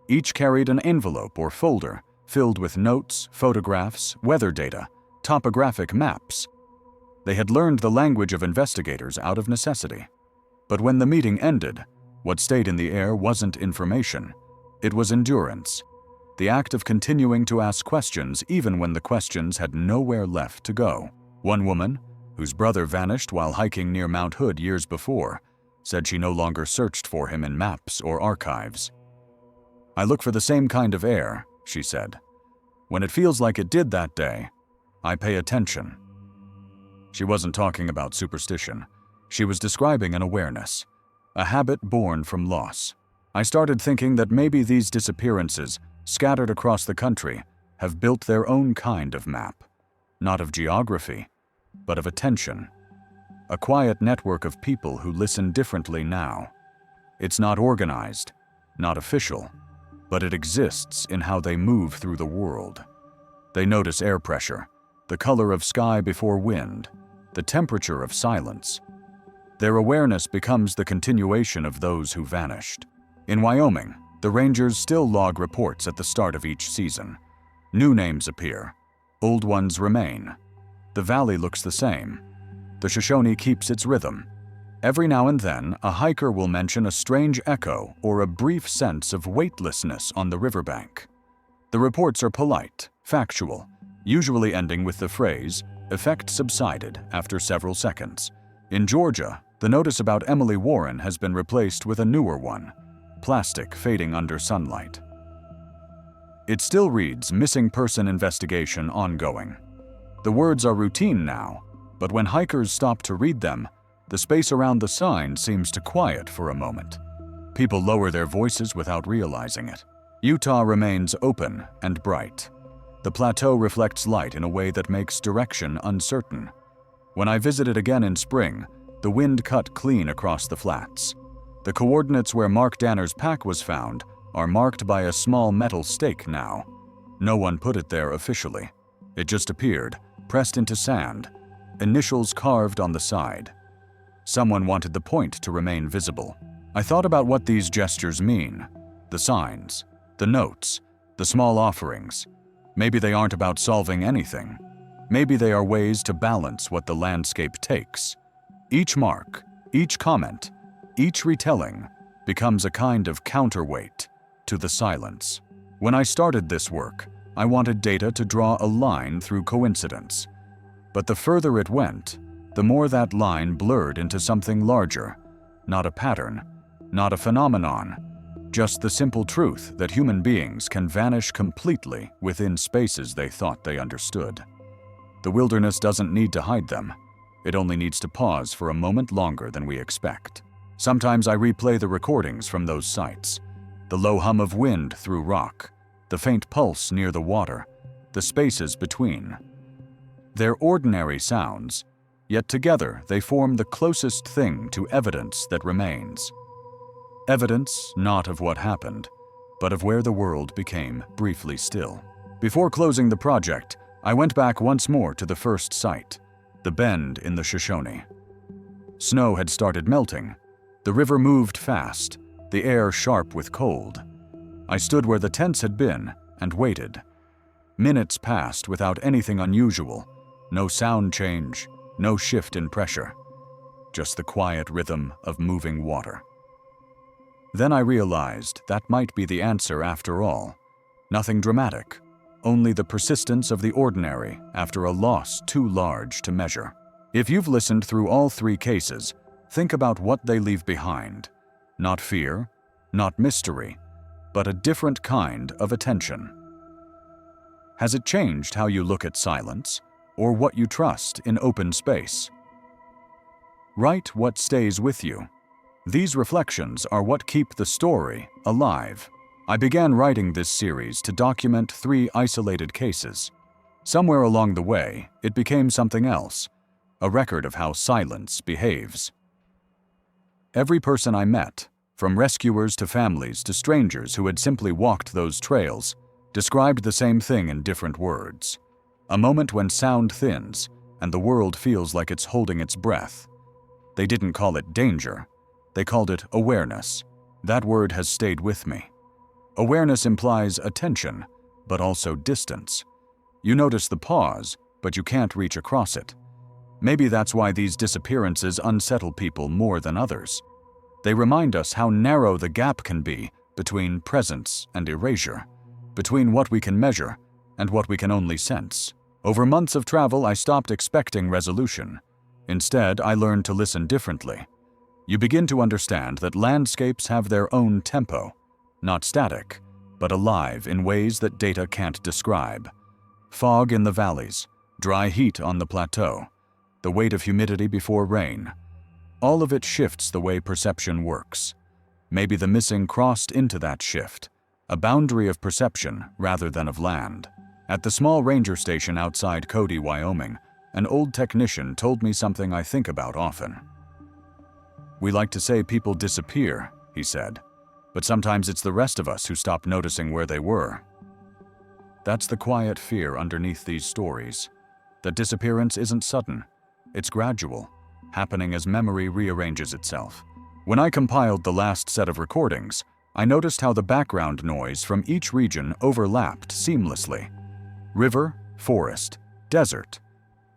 Each carried an envelope or folder filled with notes, photographs, weather data, topographic maps. They had learned the language of investigators out of necessity. But when the meeting ended, what stayed in the air wasn't information. It was endurance, the act of continuing to ask questions even when the questions had nowhere left to go. One woman, whose brother vanished while hiking near Mount Hood years before, said she no longer searched for him in maps or archives. "I look for the same kind of air," she said. "When it feels like it did that day, I pay attention." She wasn't talking about superstition. She was describing an awareness, a habit born from loss. I started thinking that maybe these disappearances, scattered across the country, have built their own kind of map, not of geography, but of attention. A quiet network of people who listen differently now. It's not organized, not official, but it exists in how they move through the world. They notice air pressure, the color of sky before wind, the temperature of silence. Their awareness becomes the continuation of those who vanished. In Wyoming, the rangers still log reports at the start of each season. New names appear. Old ones remain. The valley looks the same. The Shoshone keeps its rhythm. Every now and then, a hiker will mention a strange echo or a brief sense of weightlessness on the riverbank. The reports are polite, factual, usually ending with the phrase, "Effect subsided after several seconds." In Georgia, the notice about Emily Warren has been replaced with a newer one, plastic fading under sunlight. It still reads "Missing Person Investigation Ongoing." The words are routine now, but when hikers stop to read them, the space around the sign seems to quiet for a moment. People lower their voices without realizing it. Utah remains open and bright. The plateau reflects light in a way that makes direction uncertain. When I visited again in spring, the wind cut clean across the flats. The coordinates where Mark Danner's pack was found are marked by a small metal stake now. No one put it there officially. It just appeared, pressed into sand, initials carved on the side. Someone wanted the point to remain visible. I thought about what these gestures mean. The signs, the notes, the small offerings. Maybe they aren't about solving anything. Maybe they are ways to balance what the landscape takes. Each mark, each comment, each retelling becomes a kind of counterweight to the silence. When I started this work, I wanted data to draw a line through coincidence. But the further it went, the more that line blurred into something larger. Not a pattern, not a phenomenon, Just the simple truth that human beings can vanish completely within spaces they thought they understood. The wilderness doesn't need to hide them. It only needs to pause for a moment longer than we expect. Sometimes I replay the recordings from those sites. The low hum of wind through rock, the faint pulse near the water, the spaces between. They're ordinary sounds, yet together they form the closest thing to evidence that remains. Evidence not of what happened, but of where the world became briefly still. Before closing the project, I went back once more to the first site, the bend in the Shoshone. Snow had started melting. The river moved fast, the air sharp with cold. I stood where the tents had been and waited. Minutes passed without anything unusual, no sound change, no shift in pressure, just the quiet rhythm of moving water. Then I realized that might be the answer after all. Nothing dramatic, only the persistence of the ordinary after a loss too large to measure. If you've listened through all three cases, think about what they leave behind. Not fear, not mystery, but a different kind of attention. Has it changed how you look at silence, or what you trust in open space? Write what stays with you. These reflections are what keep the story alive. I began writing this series to document 3 isolated cases. Somewhere along the way, it became something else, a record of how silence behaves. Every person I met, from rescuers to families to strangers who had simply walked those trails, described the same thing in different words. A moment when sound thins and the world feels like it's holding its breath. They didn't call it danger. They called it awareness. That word has stayed with me. Awareness implies attention, but also distance. You notice the pause, but you can't reach across it. Maybe that's why these disappearances unsettle people more than others. They remind us how narrow the gap can be between presence and erasure, between what we can measure and what we can only sense. Over months of travel, I stopped expecting resolution. Instead, I learned to listen differently. You begin to understand that landscapes have their own tempo, not static, but alive in ways that data can't describe. Fog in the valleys, dry heat on the plateau, the weight of humidity before rain. All of it shifts the way perception works. Maybe the missing crossed into that shift, a boundary of perception rather than of land. At the small ranger station outside Cody, Wyoming, an old technician told me something I think about often. "We like to say people disappear," he said, "but sometimes it's the rest of us who stop noticing where they were." That's the quiet fear underneath these stories. That disappearance isn't sudden, it's gradual, happening as memory rearranges itself. When I compiled the last set of recordings, I noticed how the background noise from each region overlapped seamlessly. River, forest, desert.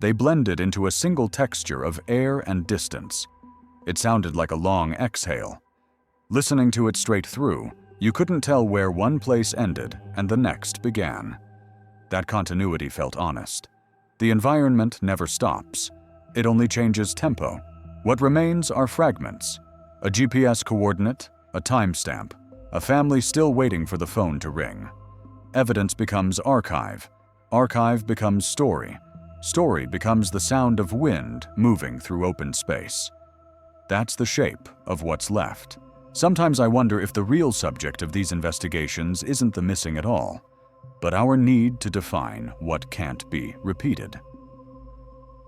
They blended into a single texture of air and distance. It sounded like a long exhale. Listening to it straight through, you couldn't tell where one place ended and the next began. That continuity felt honest. The environment never stops. It only changes tempo. What remains are fragments. A GPS coordinate, a timestamp, a family still waiting for the phone to ring. Evidence becomes archive. Archive becomes story. Story becomes the sound of wind moving through open space. That's the shape of what's left. Sometimes I wonder if the real subject of these investigations isn't the missing at all, but our need to define what can't be repeated.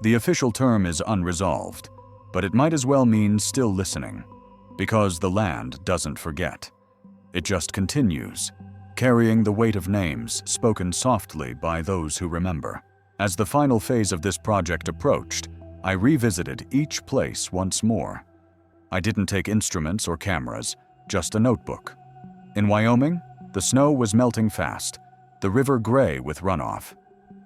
The official term is unresolved, but it might as well mean still listening, because the land doesn't forget. It just continues, carrying the weight of names spoken softly by those who remember. As the final phase of this project approached, I revisited each place once more. I didn't take instruments or cameras, just a notebook. In Wyoming, the snow was melting fast, the river gray with runoff.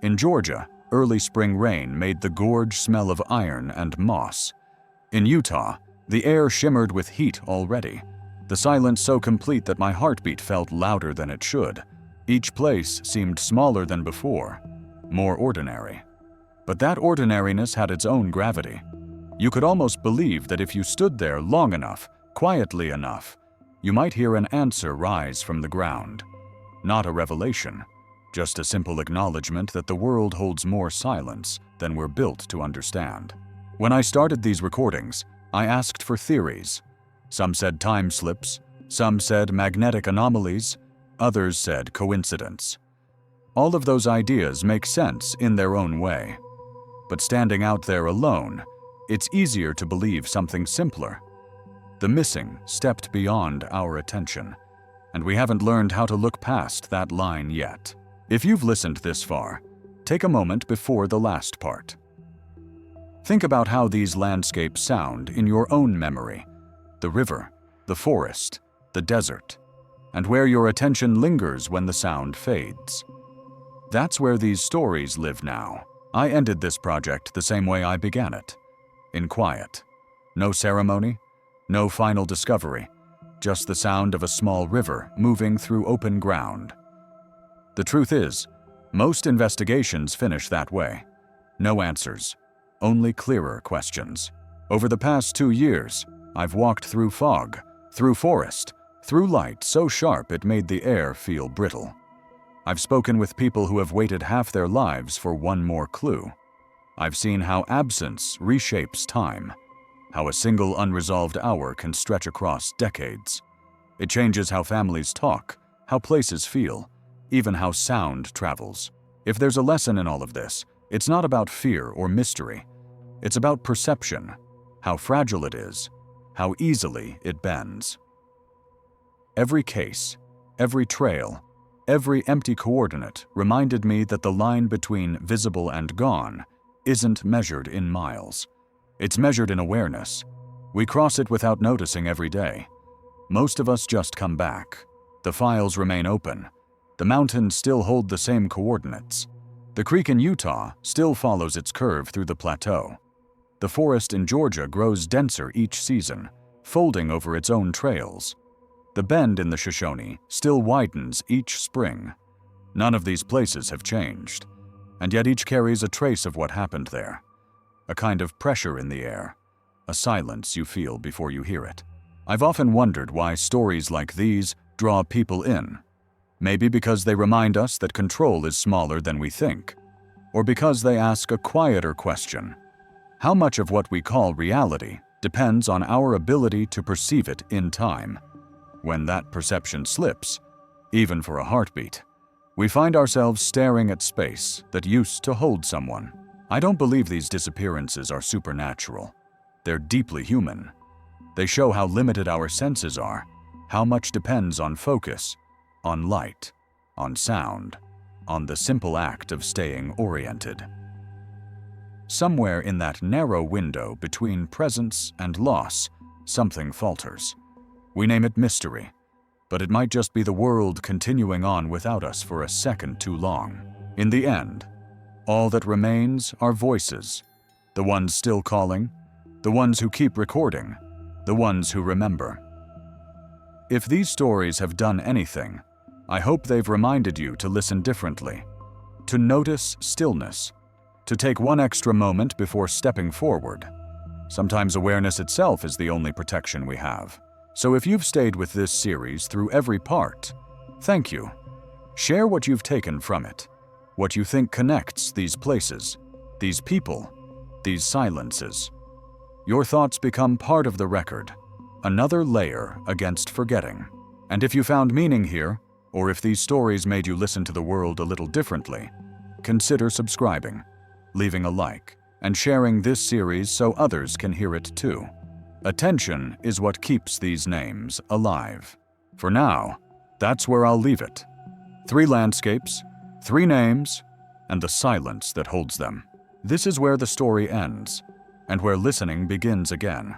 In Georgia, early spring rain made the gorge smell of iron and moss. In Utah, the air shimmered with heat already, the silence so complete that my heartbeat felt louder than it should. Each place seemed smaller than before, more ordinary. But that ordinariness had its own gravity. You could almost believe that if you stood there long enough, quietly enough, you might hear an answer rise from the ground. Not a revelation, just a simple acknowledgement that the world holds more silence than we're built to understand. When I started these recordings, I asked for theories. Some said time slips, some said magnetic anomalies, others said coincidence. All of those ideas make sense in their own way. But standing out there alone, it's easier to believe something simpler. The missing stepped beyond our attention, and we haven't learned how to look past that line yet. If you've listened this far, take a moment before the last part. Think about how these landscapes sound in your own memory: the river, the forest, the desert, and where your attention lingers when the sound fades. That's where these stories live now. I ended this project the same way I began it, in quiet. No ceremony, no final discovery, just the sound of a small river moving through open ground. The truth is, most investigations finish that way. No answers, only clearer questions. Over the past 2 years, I've walked through fog, through forest, through light so sharp it made the air feel brittle. I've spoken with people who have waited half their lives for one more clue. I've seen how absence reshapes time, how a single unresolved hour can stretch across decades. It changes how families talk, how places feel, even how sound travels. If there's a lesson in all of this, it's not about fear or mystery. It's about perception, how fragile it is, how easily it bends. Every case, every trail, every empty coordinate reminded me that the line between visible and gone isn't measured in miles. It's measured in awareness. We cross it without noticing every day. Most of us just come back. The files remain open. The mountains still hold the same coordinates. The creek in Utah still follows its curve through the plateau. The forest in Georgia grows denser each season, folding over its own trails. The bend in the Shoshone still widens each spring. None of these places have changed, and yet each carries a trace of what happened there. A kind of pressure in the air, a silence you feel before you hear it. I've often wondered why stories like these draw people in. Maybe because they remind us that control is smaller than we think, or because they ask a quieter question. How much of what we call reality depends on our ability to perceive it in time? When that perception slips, even for a heartbeat, we find ourselves staring at space that used to hold someone. I don't believe these disappearances are supernatural. They're deeply human. They show how limited our senses are, how much depends on focus, on light, on sound, on the simple act of staying oriented. Somewhere in that narrow window between presence and loss, something falters. We name it mystery, but it might just be the world continuing on without us for a second too long. In the end, all that remains are voices, the ones still calling, the ones who keep recording, the ones who remember. If these stories have done anything, I hope they've reminded you to listen differently, to notice stillness, to take one extra moment before stepping forward. Sometimes awareness itself is the only protection we have. So if you've stayed with this series through every part, thank you. Share what you've taken from it, what you think connects these places, these people, these silences. Your thoughts become part of the record, another layer against forgetting. And if you found meaning here, or if these stories made you listen to the world a little differently, consider subscribing, leaving a like, and sharing this series so others can hear it too. Attention is what keeps these names alive. For now, that's where I'll leave it. 3 landscapes, 3 names, and the silence that holds them. This is where the story ends, and where listening begins again.